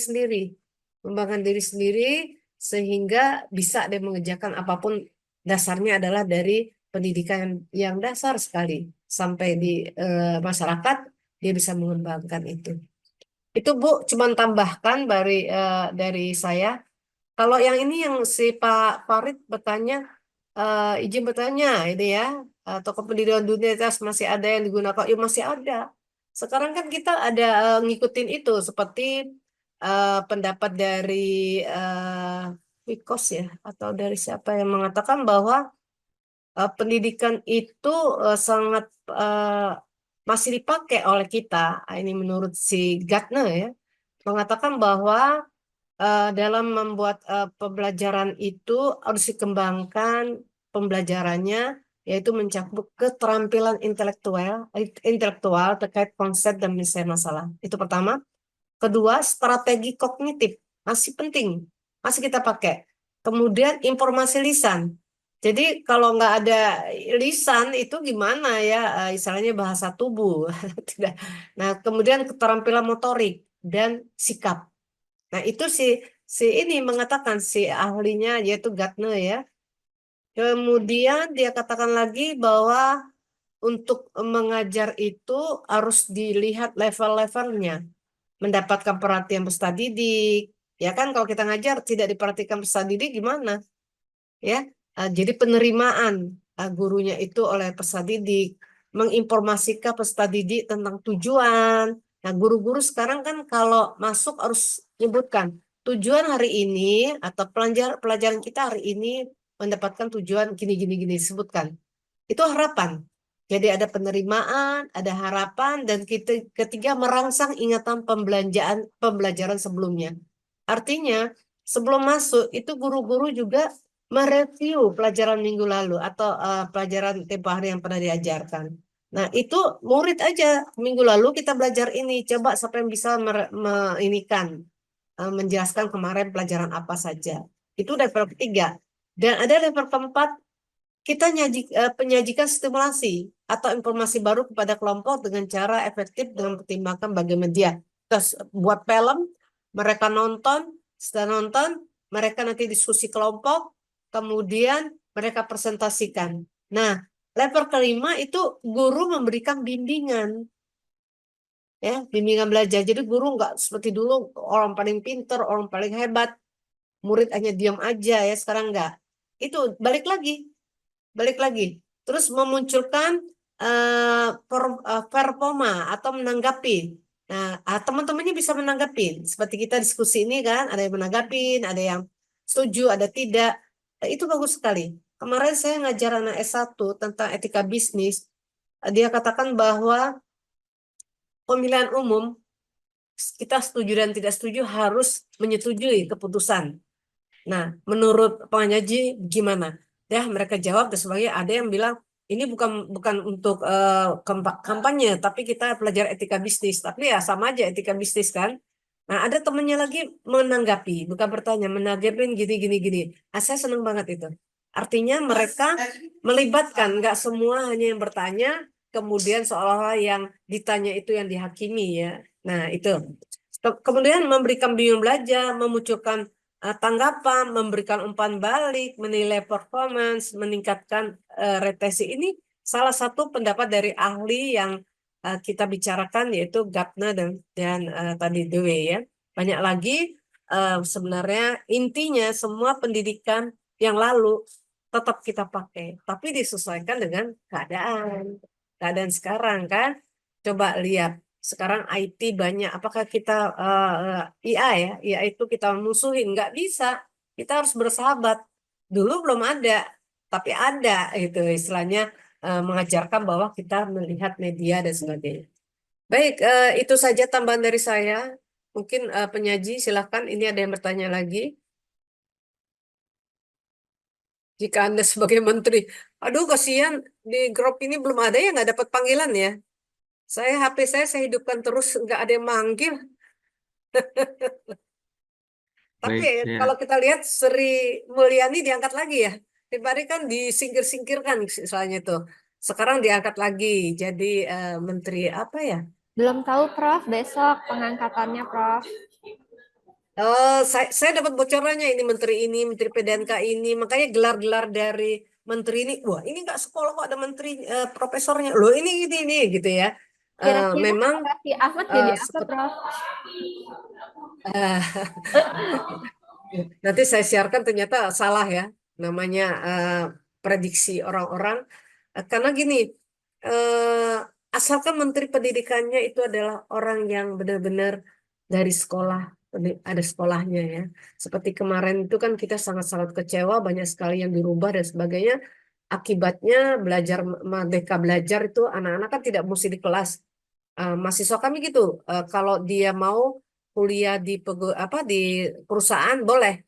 sendiri sehingga bisa dia mengerjakan apapun, dasarnya adalah dari pendidikan yang dasar sekali sampai di masyarakat dia bisa mengembangkan itu. Itu Bu cuman tambahkan dari saya. Kalau yang ini yang si Pak Farid bertanya, izin bertanya ini ya, tokoh pendidikan dunia masih ada yang digunakan? Ya masih ada. Sekarang kan kita ada ngikutin itu seperti pendapat dari Wikos ya, atau dari siapa yang mengatakan bahwa pendidikan itu sangat masih dipakai oleh kita. Ini menurut si Gartner ya, mengatakan bahwa dalam membuat pembelajaran itu harus dikembangkan pembelajarannya, yaitu mencakup keterampilan intelektual terkait konsep dan menyelesaikan masalah. Itu pertama. Kedua, strategi kognitif masih penting, masih kita pakai. Kemudian informasi lisan. Jadi kalau nggak ada lisan itu gimana ya, istilahnya bahasa tubuh. Tidak. Nah, kemudian keterampilan motorik dan sikap. Nah, itu si ini mengatakan si ahlinya yaitu Gartner ya. Kemudian dia katakan lagi bahwa untuk mengajar itu harus dilihat level-levelnya. Mendapatkan perhatian peserta didik. Ya kan kalau kita ngajar tidak diperhatikan peserta didik gimana? Ya. Jadi penerimaan gurunya itu oleh peserta didik, menginformasikan peserta didik tentang tujuan. Nah, guru-guru sekarang kan kalau masuk harus menyebutkan tujuan hari ini atau pelajaran kita hari ini mendapatkan tujuan gini disebutkan. Itu harapan. Jadi ada penerimaan, ada harapan, dan ketiga merangsang ingatan pembelajaran sebelumnya. Artinya sebelum masuk itu guru-guru juga mereview pelajaran minggu lalu atau pelajaran tempo hari yang pernah diajarkan. Nah, itu murid aja minggu lalu kita belajar ini, coba siapa yang bisa menjelaskan kemarin pelajaran apa saja. Itu level ketiga. Dan ada level keempat, kita penyajikan stimulasi atau informasi baru kepada kelompok dengan cara efektif dengan pertimbangkan bagi media. Terus buat film, mereka nonton, setelah nonton, mereka nanti diskusi kelompok, kemudian mereka presentasikan. Nah, level kelima itu guru memberikan bimbingan, ya, bimbingan belajar. Jadi guru nggak seperti dulu orang paling pinter, orang paling hebat, murid hanya diam aja ya, sekarang nggak. Itu balik lagi. Terus memunculkan performa atau menanggapi. Nah, teman-temannya bisa menanggapi. Seperti kita diskusi ini kan, ada yang menanggapi, ada yang setuju, ada tidak. Itu bagus sekali. Kemarin saya ngajar anak S1 tentang etika bisnis. Dia katakan bahwa pemilihan umum, kita setuju dan tidak setuju harus menyetujui keputusan. Nah, menurut penyaji gimana? Ya, mereka jawab dan sebagainya. Ada yang bilang ini bukan untuk kampanye, tapi kita belajar etika bisnis. Tapi ya sama aja etika bisnis kan. Nah, ada temennya lagi menanggapi, bukan bertanya, menanggapi gini. Saya senang banget itu. Artinya mereka melibatkan, nggak semua hanya yang bertanya, kemudian seolah-olah yang ditanya itu yang dihakimi ya. Nah, itu. Kemudian memberikan bimbingan belajar, memunculkan tanggapan, memberikan umpan balik, menilai performance, meningkatkan retensi. Ini salah satu pendapat dari ahli yang kita bicarakan, yaitu Gardner dan tadi Dewey ya. Banyak lagi sebenarnya intinya semua pendidikan yang lalu tetap kita pakai, tapi disesuaikan dengan keadaan sekarang kan. Coba lihat. Sekarang IT banyak, apakah kita IA ya? IA itu kita musuhin, nggak bisa. Kita harus bersahabat. Dulu belum ada, tapi ada itu istilahnya mengajarkan bahwa kita melihat media dan sebagainya. Baik, itu saja tambahan dari saya. Mungkin penyaji silahkan, ini ada yang bertanya lagi. Jika Anda sebagai menteri, aduh kasihan di grup ini belum ada yang nggak dapat panggilan ya. HP saya hidupkan terus, nggak ada yang manggil. Tapi Baik, kalau kita lihat Sri Mulyani diangkat lagi ya. Tadi kan disingkir-singkirkan soalnya itu. Sekarang diangkat lagi jadi menteri apa ya? Belum tahu, Prof. Besok pengangkatannya, Prof. Saya dapat bocorannya ini, menteri PDNK ini. Makanya gelar-gelar dari menteri ini, wah ini nggak sekolah kok ada menteri profesornya. Loh ini gitu ya. Kira-kira Memang Raffi Ahmad jadi apa, Prof? Nanti saya siarkan ternyata salah ya, namanya prediksi orang-orang. Karena gini, asalkan menteri pendidikannya itu adalah orang yang benar-benar dari sekolah, ada sekolahnya ya. Seperti kemarin itu kan kita sangat-sangat kecewa, banyak sekali yang dirubah dan sebagainya. Akibatnya Merdeka Belajar itu anak-anak kan tidak mesti di kelas. Mahasiswa kami gitu, kalau dia mau kuliah di perusahaan boleh,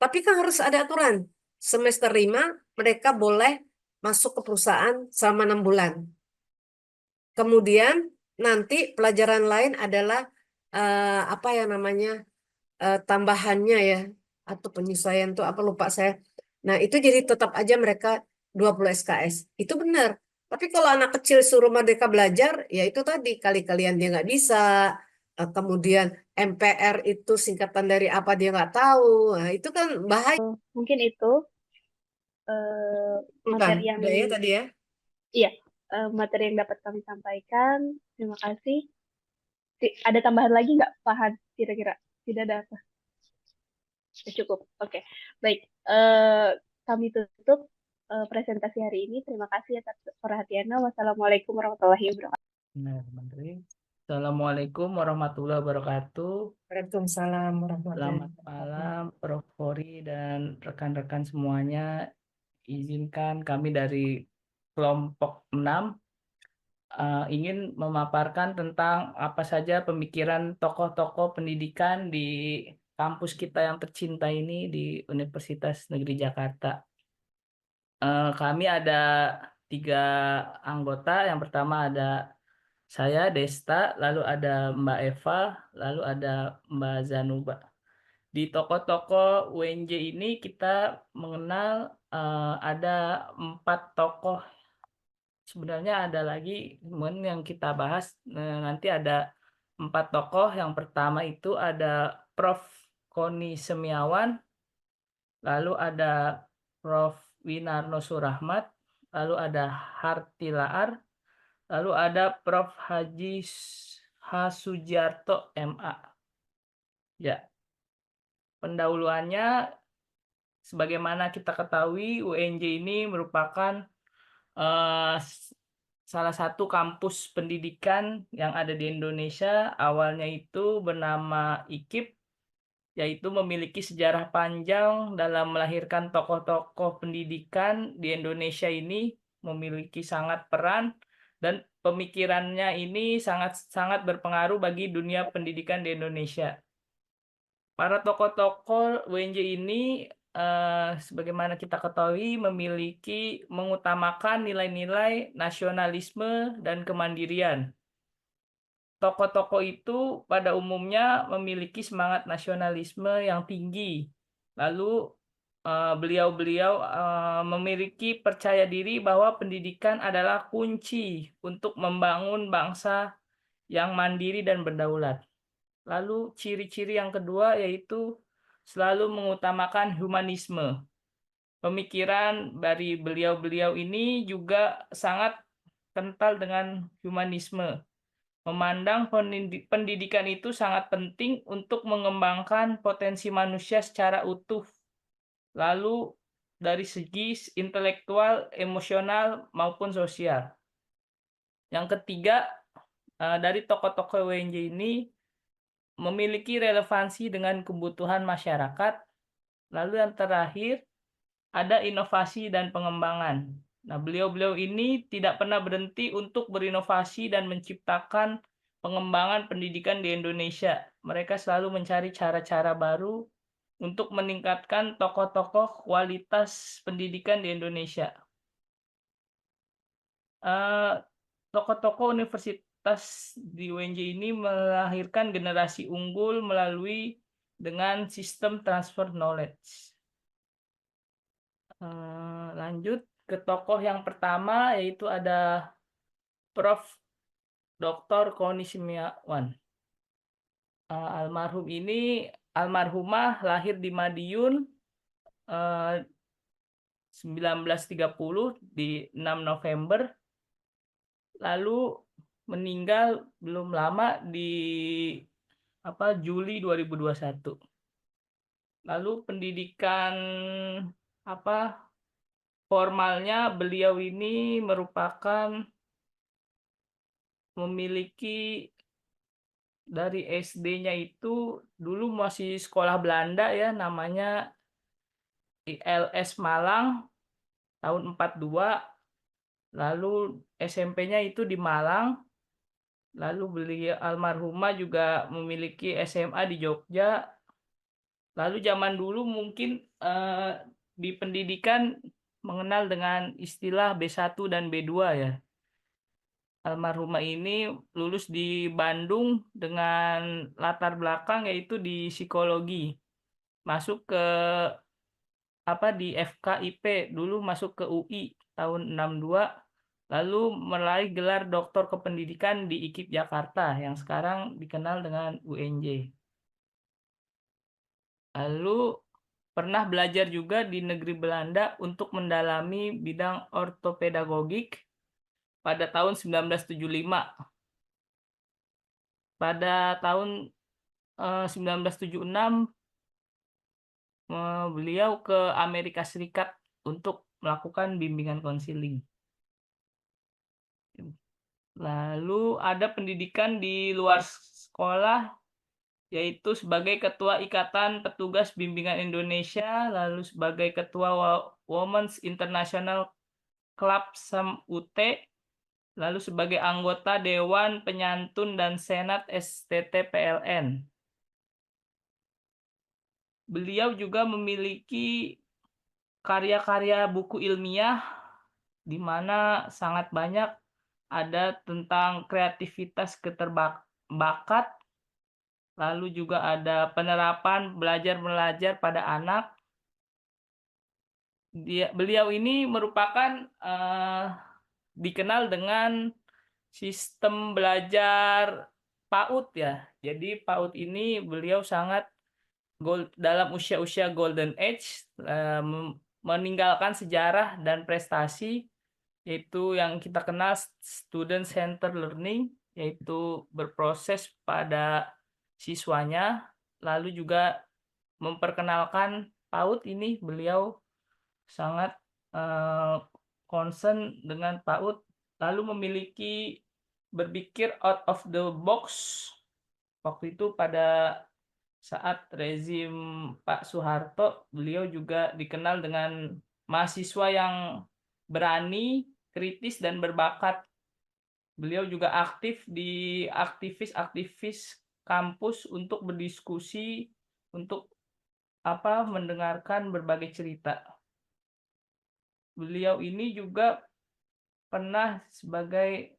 tapi kan harus ada aturan. Semester 5 mereka boleh masuk ke perusahaan selama 6 bulan. Kemudian nanti pelajaran lain adalah tambahannya ya, atau penyesuaian tuh apa lupa saya. Nah, itu jadi tetap aja mereka 20 SKS. Itu benar. Tapi kalau anak kecil suruh Merdeka Belajar, ya itu tadi, kali-kalian dia nggak bisa. Kemudian MPR itu singkatan dari apa dia nggak tahu. Nah, itu kan bahaya. Mungkin itu materi yang ya tadi ya. Iya, materi yang dapat kami sampaikan. Terima kasih. Ada tambahan lagi nggak, Fahad? Kira-kira tidak ada apa? Cukup. Oke, baik. Kami tutup presentasi hari ini. Terima kasih atas perhatiannya. Wassalamualaikum warahmatullahi wabarakatuh. Nah, Menteri. Assalamualaikum warahmatullahi wabarakatuh. Waalaikumsalam warahmatullahi Selamat malam, Prof. Fori dan rekan-rekan semuanya. Izinkan kami dari kelompok 6 ingin memaparkan tentang apa saja pemikiran tokoh-tokoh pendidikan di kampus kita yang tercinta ini di Universitas Negeri Jakarta. Kami ada 3 anggota. Yang pertama ada saya, Desta, lalu ada Mbak Eva, lalu ada Mbak Zanuba. Di tokoh-tokoh UNJ ini kita mengenal ada 4 tokoh. Sebenarnya ada lagi, cuman yang kita bahas nanti ada 4 tokoh. Yang pertama itu ada Prof. Koni Semiawan, lalu ada Prof. Winarno Surahmat, lalu ada Harti Laar, lalu ada Prof. Haji H. Sugiarto MA. Ya, pendahuluannya sebagaimana kita ketahui UNJ ini merupakan salah satu kampus pendidikan yang ada di Indonesia. Awalnya itu bernama IKIP, yaitu memiliki sejarah panjang dalam melahirkan tokoh-tokoh pendidikan di Indonesia ini, memiliki sangat peran dan pemikirannya ini sangat berpengaruh bagi dunia pendidikan di Indonesia. Para tokoh-tokoh UNJ ini sebagaimana kita ketahui mengutamakan nilai-nilai nasionalisme dan kemandirian. Tokoh-tokoh itu pada umumnya memiliki semangat nasionalisme yang tinggi. Lalu beliau-beliau memiliki percaya diri bahwa pendidikan adalah kunci untuk membangun bangsa yang mandiri dan berdaulat. Lalu ciri-ciri yang kedua yaitu selalu mengutamakan humanisme. Pemikiran dari beliau-beliau ini juga sangat kental dengan humanisme. Memandang pendidikan itu sangat penting untuk mengembangkan potensi manusia secara utuh. Lalu dari segi intelektual, emosional, maupun sosial. Yang ketiga, dari tokoh-tokoh UNJ ini memiliki relevansi dengan kebutuhan masyarakat. Lalu yang terakhir, ada inovasi dan pengembangan. Nah, beliau-beliau ini tidak pernah berhenti untuk berinovasi dan menciptakan pengembangan pendidikan di Indonesia. Mereka selalu mencari cara-cara baru untuk meningkatkan tokoh-tokoh kualitas pendidikan di Indonesia. Tokoh-tokoh universitas di UNJ ini melahirkan generasi unggul melalui dengan sistem transfer knowledge. Lanjut ke tokoh yang pertama, yaitu ada Prof. Dr. Koni Semiawan. Almarhumah lahir di Madiun 1930 di 6 November. Lalu meninggal belum lama di Juli 2021. Lalu pendidikan formalnya beliau ini merupakan memiliki dari SD-nya itu dulu masih sekolah Belanda ya, namanya ILS Malang tahun 42. Lalu SMP-nya itu di Malang. Lalu beliau almarhumah juga memiliki SMA di Jogja. Lalu zaman dulu mungkin di pendidikan mengenal dengan istilah B1 dan B2 ya. Almarhumah ini lulus di Bandung dengan latar belakang yaitu di psikologi. Masuk ke di FKIP, dulu masuk ke UI tahun 62. Lalu meraih gelar doktor kependidikan di IKIP Jakarta yang sekarang dikenal dengan UNJ. Lalu pernah belajar juga di negeri Belanda untuk mendalami bidang ortopedagogik pada tahun 1975. Pada tahun 1976 beliau ke Amerika Serikat untuk melakukan bimbingan konseling. Lalu ada pendidikan di luar sekolah, yaitu sebagai Ketua Ikatan Petugas Bimbingan Indonesia, lalu sebagai Ketua Women's International Club SAM UT, lalu sebagai anggota Dewan Penyantun dan Senat STT PLN. Beliau juga memiliki karya-karya buku ilmiah di mana sangat banyak ada tentang kreativitas keterbakat, lalu juga ada penerapan belajar mengajar pada anak. Beliau ini merupakan dikenal dengan sistem belajar PAUD ya. Jadi PAUD ini beliau sangat dalam usia-usia Golden Age, meninggalkan sejarah dan prestasi, yaitu yang kita kenal Student Centered Learning, yaitu berproses pada siswanya, lalu juga memperkenalkan PAUD ini. Beliau sangat concern dengan PAUD, lalu memiliki berpikir out of the box. Waktu itu pada saat rezim Pak Soeharto, beliau juga dikenal dengan mahasiswa yang berani, kritis, dan berbakat. Beliau juga aktif di aktivis-aktivis kampus untuk berdiskusi, untuk mendengarkan berbagai cerita. Beliau ini juga pernah sebagai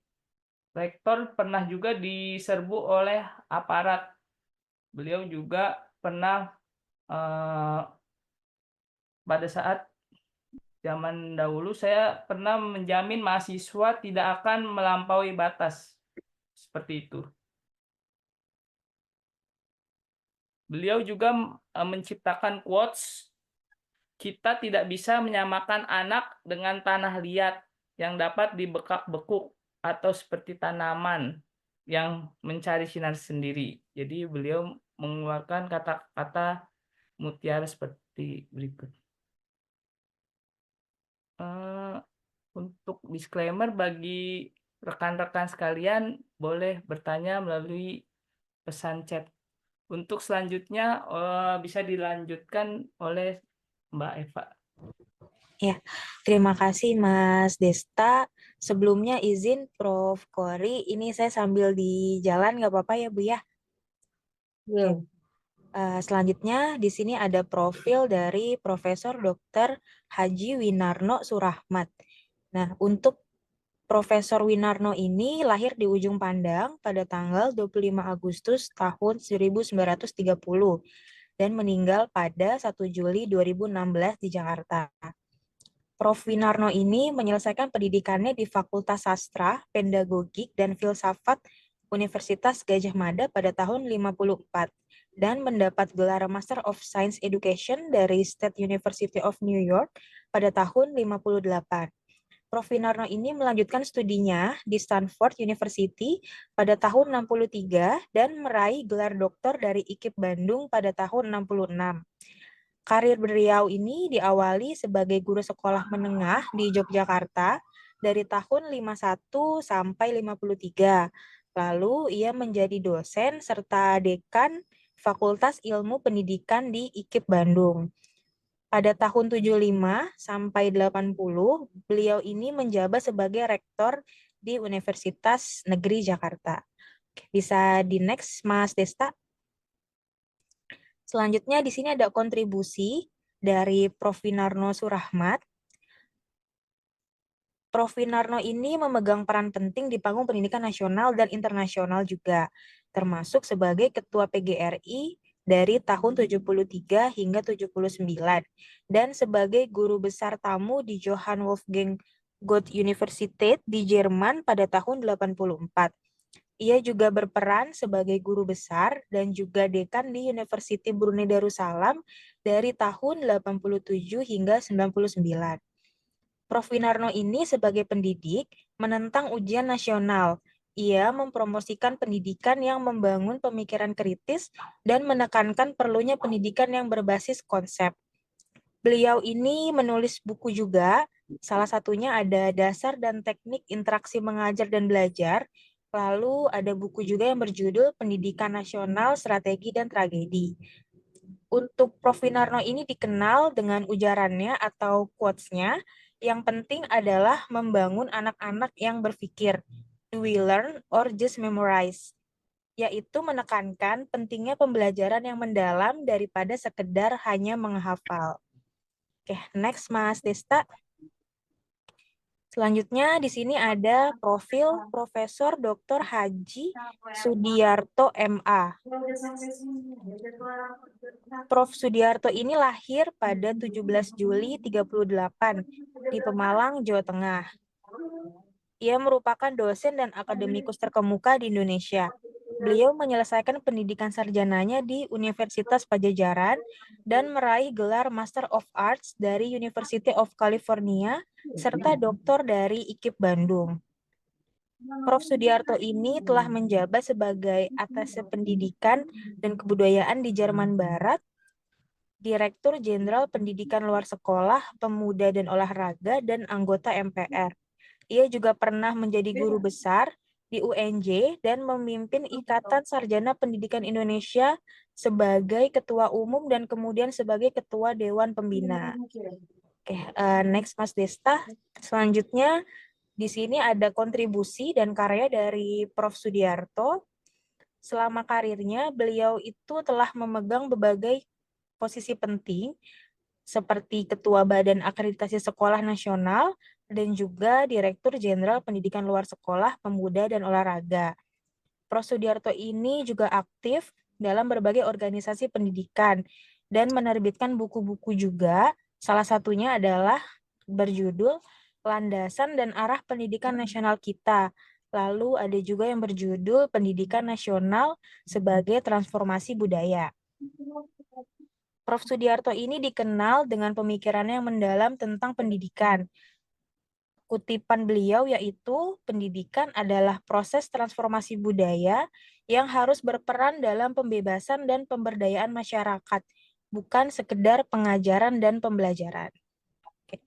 rektor, pernah juga diserbu oleh aparat. Beliau juga pernah pada saat zaman dahulu saya pernah menjamin mahasiswa tidak akan melampaui batas. Seperti itu. Beliau juga menciptakan quotes, "Kita tidak bisa menyamakan anak dengan tanah liat yang dapat dibekak-bekuk atau seperti tanaman yang mencari sinar sendiri." Jadi beliau mengeluarkan kata-kata mutiara seperti berikut. Untuk disclaimer bagi rekan-rekan sekalian, boleh bertanya melalui pesan chat. Untuk selanjutnya bisa dilanjutkan oleh Mbak Eva. Ya, terima kasih Mas Desta. Sebelumnya izin Prof. Kori, ini saya sambil di jalan, nggak apa-apa ya Bu ya? Ya. Selanjutnya di sini ada profil dari Profesor Dr. Haji Winarno Surahmat. Nah, untuk Profesor Winarno ini lahir di Ujung Pandang pada tanggal 25 Agustus tahun 1930 dan meninggal pada 1 Juli 2016 di Jakarta. Prof. Winarno ini menyelesaikan pendidikannya di Fakultas Sastra, Pedagogik, dan Filsafat Universitas Gadjah Mada pada tahun 54 dan mendapat gelar Master of Science Education dari State University of New York pada tahun 58. Prof. Winarno ini melanjutkan studinya di Stanford University pada tahun 63 dan meraih gelar doktor dari IKIP Bandung pada tahun 66. Karir beliau ini diawali sebagai guru sekolah menengah di Yogyakarta dari tahun 51 sampai 53. Lalu ia menjadi dosen serta dekan Fakultas Ilmu Pendidikan di IKIP Bandung. Pada tahun 75 sampai 80, beliau ini menjabat sebagai rektor di Universitas Negeri Jakarta. Bisa di next, Mas Desta. Selanjutnya di sini ada kontribusi dari Prof. Winarno Surahmat. Prof. Winarno ini memegang peran penting di panggung pendidikan nasional dan internasional juga, termasuk sebagai Ketua PGRI dari tahun 73 hingga 79 dan sebagai guru besar tamu di Johann Wolfgang Goethe Universität di Jerman pada tahun 84. Ia juga berperan sebagai guru besar dan juga dekan di University Brunei Darussalam dari tahun 87 hingga 99. Prof. Winarno ini sebagai pendidik menentang ujian nasional. Ia mempromosikan pendidikan yang membangun pemikiran kritis dan menekankan perlunya pendidikan yang berbasis konsep. Beliau ini menulis buku juga, salah satunya ada Dasar dan Teknik Interaksi Mengajar dan Belajar. Lalu ada buku juga yang berjudul Pendidikan Nasional, Strategi dan Tragedi. Untuk Prof. Winarno ini dikenal dengan ujarannya atau quotes-nya, yang penting adalah membangun anak-anak yang berpikir, do we learn or just memorize? Yaitu menekankan pentingnya pembelajaran yang mendalam daripada sekedar hanya menghafal. Oke, next Mas Desta. Selanjutnya di sini ada profil Profesor Dr. Haji Sudiarto MA. Prof. Sudiarto ini lahir pada 17 Juli 38 di Pemalang, Jawa Tengah. Ia merupakan dosen dan akademikus terkemuka di Indonesia. Beliau menyelesaikan pendidikan sarjananya di Universitas Padjadjaran dan meraih gelar Master of Arts dari University of California serta doktor dari IKIP Bandung. Prof. Sudiarto ini telah menjabat sebagai Atase Pendidikan dan Kebudayaan di Jerman Barat, Direktur Jenderal Pendidikan Luar Sekolah, Pemuda dan Olahraga, dan anggota MPR. Ia juga pernah menjadi guru besar di UNJ dan memimpin Ikatan Sarjana Pendidikan Indonesia sebagai Ketua Umum dan kemudian sebagai Ketua Dewan Pembina. Oke, next Mas Desta. Selanjutnya di sini ada kontribusi dan karya dari Prof. Sudiarto. Selama karirnya, beliau itu telah memegang berbagai posisi penting seperti Ketua Badan Akreditasi Sekolah Nasional dan juga Direktur Jenderal Pendidikan Luar Sekolah, Pemuda dan Olahraga. Prof. Sudiarto ini juga aktif dalam berbagai organisasi pendidikan dan menerbitkan buku-buku juga. Salah satunya adalah berjudul Landasan dan Arah Pendidikan Nasional Kita. Lalu ada juga yang berjudul Pendidikan Nasional sebagai Transformasi Budaya. Prof. Sudiarto ini dikenal dengan pemikirannya yang mendalam tentang pendidikan. Kutipan beliau yaitu, pendidikan adalah proses transformasi budaya yang harus berperan dalam pembebasan dan pemberdayaan masyarakat, bukan sekedar pengajaran dan pembelajaran. Oke.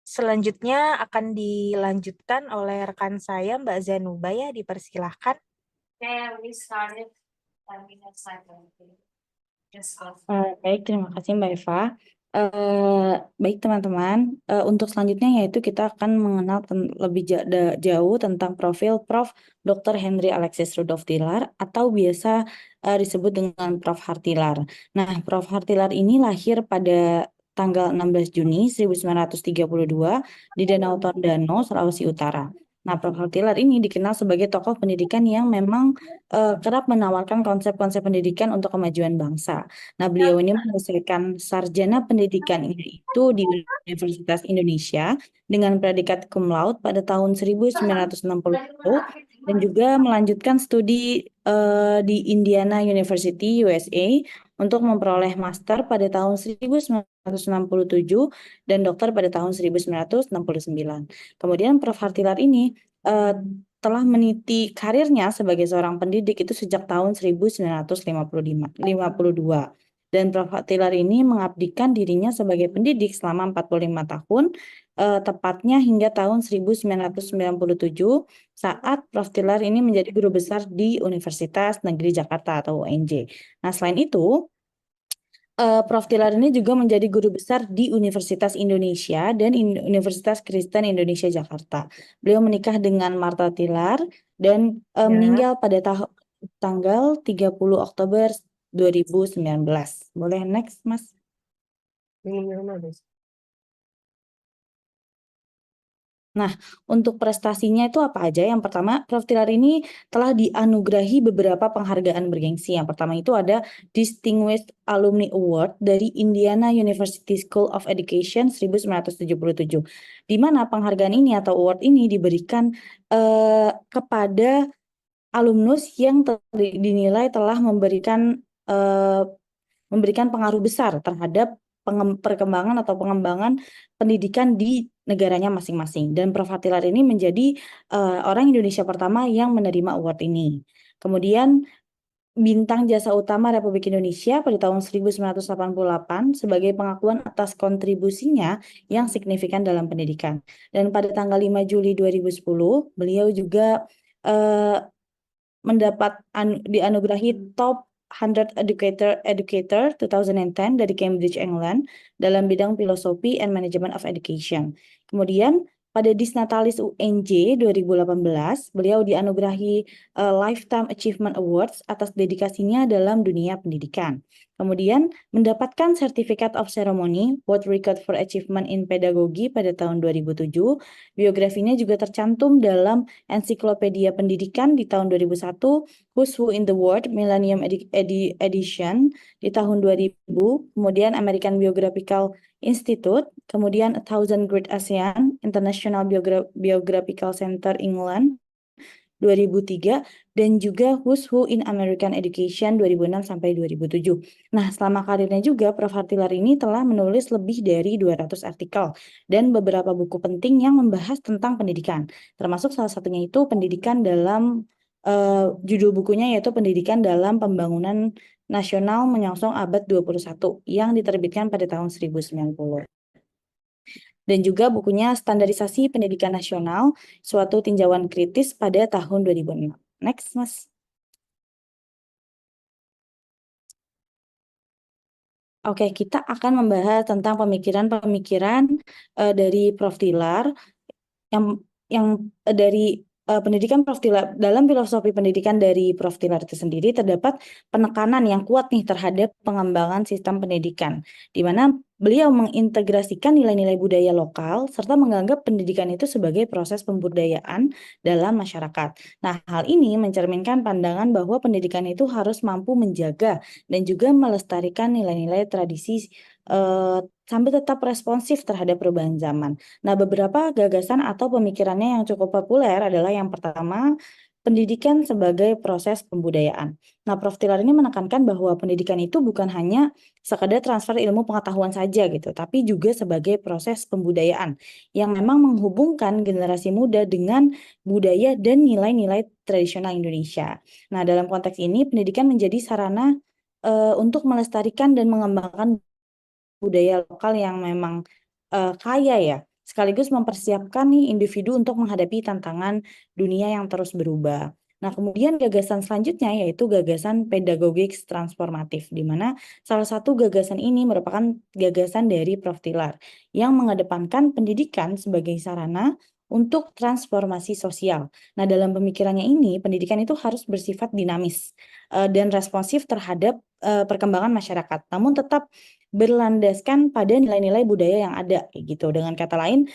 Selanjutnya akan dilanjutkan oleh rekan saya, Mbak Zanuba ya, dipersilahkan. Baik, terima kasih Mbak Eva. Baik teman-teman, untuk selanjutnya yaitu kita akan mengenal lebih jauh tentang profil Prof. Dr. Henry Alexis Rudolf Tilar atau biasa disebut dengan Prof. Hartilar. Nah, Prof. Hartilar ini lahir pada tanggal 16 Juni 1932 di Danau Tondano, Sulawesi Utara. Nah, Prof. Hartilar ini dikenal sebagai tokoh pendidikan yang memang kerap menawarkan konsep-konsep pendidikan untuk kemajuan bangsa. Nah, beliau ini menyelesaikan sarjana pendidikan itu di Universitas Indonesia dengan predikat cum laude pada tahun 1960 dan juga melanjutkan studi di Indiana University, USA untuk memperoleh master pada tahun 1967 dan dokter pada tahun 1969. Kemudian Prof. Hartilar ini telah meniti karirnya sebagai seorang pendidik itu sejak tahun 1952. Dan Prof. Hartilar ini mengabdikan dirinya sebagai pendidik selama 45 tahun, tepatnya hingga tahun 1997 saat Prof. Hartilar ini menjadi guru besar di Universitas Negeri Jakarta atau UNJ. Nah, selain itu, Prof. Tilar ini juga menjadi guru besar di Universitas Indonesia dan Universitas Kristen Indonesia Jakarta. Beliau menikah dengan Martha Tilar dan meninggal pada tanggal 30 Oktober 2019. Boleh next, Mas? Nah, untuk prestasinya itu apa aja? Yang pertama, Prof. Tilar ini telah dianugerahi beberapa penghargaan bergengsi. Yang pertama itu ada Distinguished Alumni Award dari Indiana University School of Education 1977. Di mana penghargaan ini atau award ini diberikan kepada alumnus yang dinilai telah memberikan pengaruh besar terhadap perkembangan atau pengembangan pendidikan di negaranya masing-masing. Dan Prof. Hartilar ini menjadi orang Indonesia pertama yang menerima award ini. Kemudian Bintang Jasa Utama Republik Indonesia pada tahun 1988 sebagai pengakuan atas kontribusinya yang signifikan dalam pendidikan. Dan pada tanggal 5 Juli 2010, beliau juga dianugerahi Top 100 Educator 2010 dari Cambridge, England dalam bidang filosofi and management of education. Kemudian pada Disnatalis UNJ 2018, beliau dianugerahi Lifetime Achievement Awards atas dedikasinya dalam dunia pendidikan. Kemudian mendapatkan Certificate of Ceremony World Record for Achievement in Pedagogy pada tahun 2007. Biografinya juga tercantum dalam Ensiklopedia Pendidikan di tahun 2001, Who's Who in the World Millennium Edition di tahun 2000, kemudian American Biographical Institute, kemudian 1000 Great ASEAN International Biographical Center England 2003, dan juga Who's Who in American Education 2006 sampai 2007. Nah, selama karirnya juga Prof. Hartilar ini telah menulis lebih dari 200 artikel dan beberapa buku penting yang membahas tentang pendidikan. Termasuk salah satunya itu pendidikan dalam judul bukunya yaitu Pendidikan dalam Pembangunan Nasional Menyongsong Abad 21 yang diterbitkan pada tahun 1090. Dan juga bukunya Standarisasi Pendidikan Nasional, suatu tinjauan kritis pada tahun 2006. Next, Mas. Oke, kita akan membahas tentang pemikiran-pemikiran dari Prof. Tilar yang dari pendidikan Prof. Tilar. Dalam filosofi pendidikan dari Prof. Tilar itu sendiri terdapat penekanan yang kuat nih terhadap pengembangan sistem pendidikan, di mana beliau mengintegrasikan nilai-nilai budaya lokal serta menganggap pendidikan itu sebagai proses pembudayaan dalam masyarakat. Nah, hal ini mencerminkan pandangan bahwa pendidikan itu harus mampu menjaga dan juga melestarikan nilai-nilai tradisi sambil tetap responsif terhadap perubahan zaman. Nah, beberapa gagasan atau pemikirannya yang cukup populer adalah yang pertama, pendidikan sebagai proses pembudayaan. Nah, Prof. Tilar ini menekankan bahwa pendidikan itu bukan hanya sekadar transfer ilmu pengetahuan saja gitu, tapi juga sebagai proses pembudayaan yang memang menghubungkan generasi muda dengan budaya dan nilai-nilai tradisional Indonesia. Nah, dalam konteks ini pendidikan menjadi sarana untuk melestarikan dan mengembangkan budaya lokal yang memang kaya ya, sekaligus mempersiapkan nih individu untuk menghadapi tantangan dunia yang terus berubah. Nah, kemudian gagasan selanjutnya yaitu gagasan pedagogik transformatif, di mana salah satu gagasan ini merupakan gagasan dari Prof. Tilar yang mengedepankan pendidikan sebagai sarana untuk transformasi sosial. Nah, dalam pemikirannya ini, pendidikan itu harus bersifat dinamis dan responsif terhadap perkembangan masyarakat, namun tetap berlandaskan pada nilai-nilai budaya yang ada gitu. Dengan kata lain,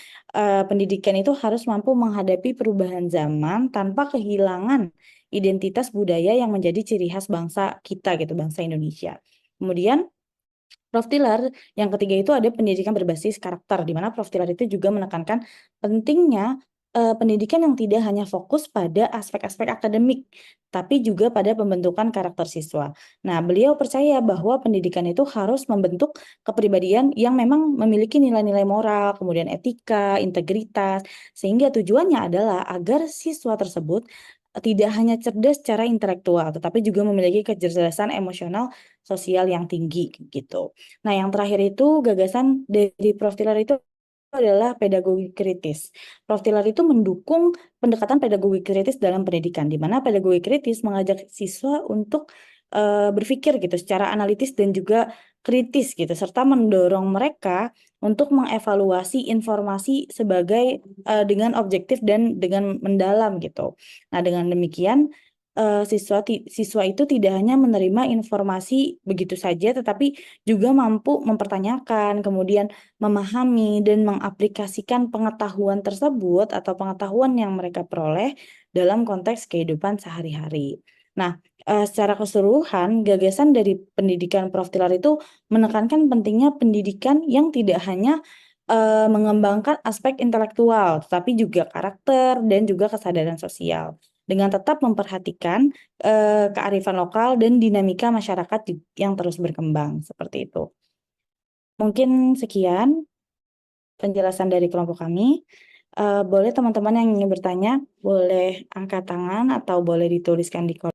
pendidikan itu harus mampu menghadapi perubahan zaman tanpa kehilangan identitas budaya yang menjadi ciri khas bangsa kita gitu, bangsa Indonesia. Kemudian Prof. Tilar yang ketiga itu ada pendidikan berbasis karakter, di mana Prof. Tilar itu juga menekankan pentingnya pendidikan yang tidak hanya fokus pada aspek-aspek akademik, tapi juga pada pembentukan karakter siswa. Nah, beliau percaya bahwa pendidikan itu harus membentuk kepribadian yang memang memiliki nilai-nilai moral, kemudian etika, integritas, sehingga tujuannya adalah agar siswa tersebut tidak hanya cerdas secara intelektual, tetapi juga memiliki kecerdasan emosional sosial yang tinggi gitu. Nah, yang terakhir itu gagasan dari Prof. Tilar itu adalah pedagogi kritis. Prof. Tilar itu mendukung pendekatan pedagogi kritis dalam pendidikan, di mana pedagogi kritis mengajak siswa untuk berpikir gitu secara analitis dan juga kritis gitu, serta mendorong mereka untuk mengevaluasi informasi sebagai dengan objektif dan dengan mendalam gitu. Nah, dengan demikian siswa itu tidak hanya menerima informasi begitu saja, tetapi juga mampu mempertanyakan, kemudian memahami dan mengaplikasikan pengetahuan tersebut atau pengetahuan yang mereka peroleh dalam konteks kehidupan sehari-hari. Nah, secara keseluruhan, gagasan dari pendidikan Prof. Tilar itu menekankan pentingnya pendidikan yang tidak hanya mengembangkan aspek intelektual, tetapi juga karakter dan juga kesadaran sosial, dengan tetap memperhatikan kearifan lokal dan dinamika masyarakat yang terus berkembang, seperti itu. Mungkin sekian penjelasan dari kelompok kami. Boleh teman-teman yang ingin bertanya, boleh angkat tangan atau boleh dituliskan di kolom.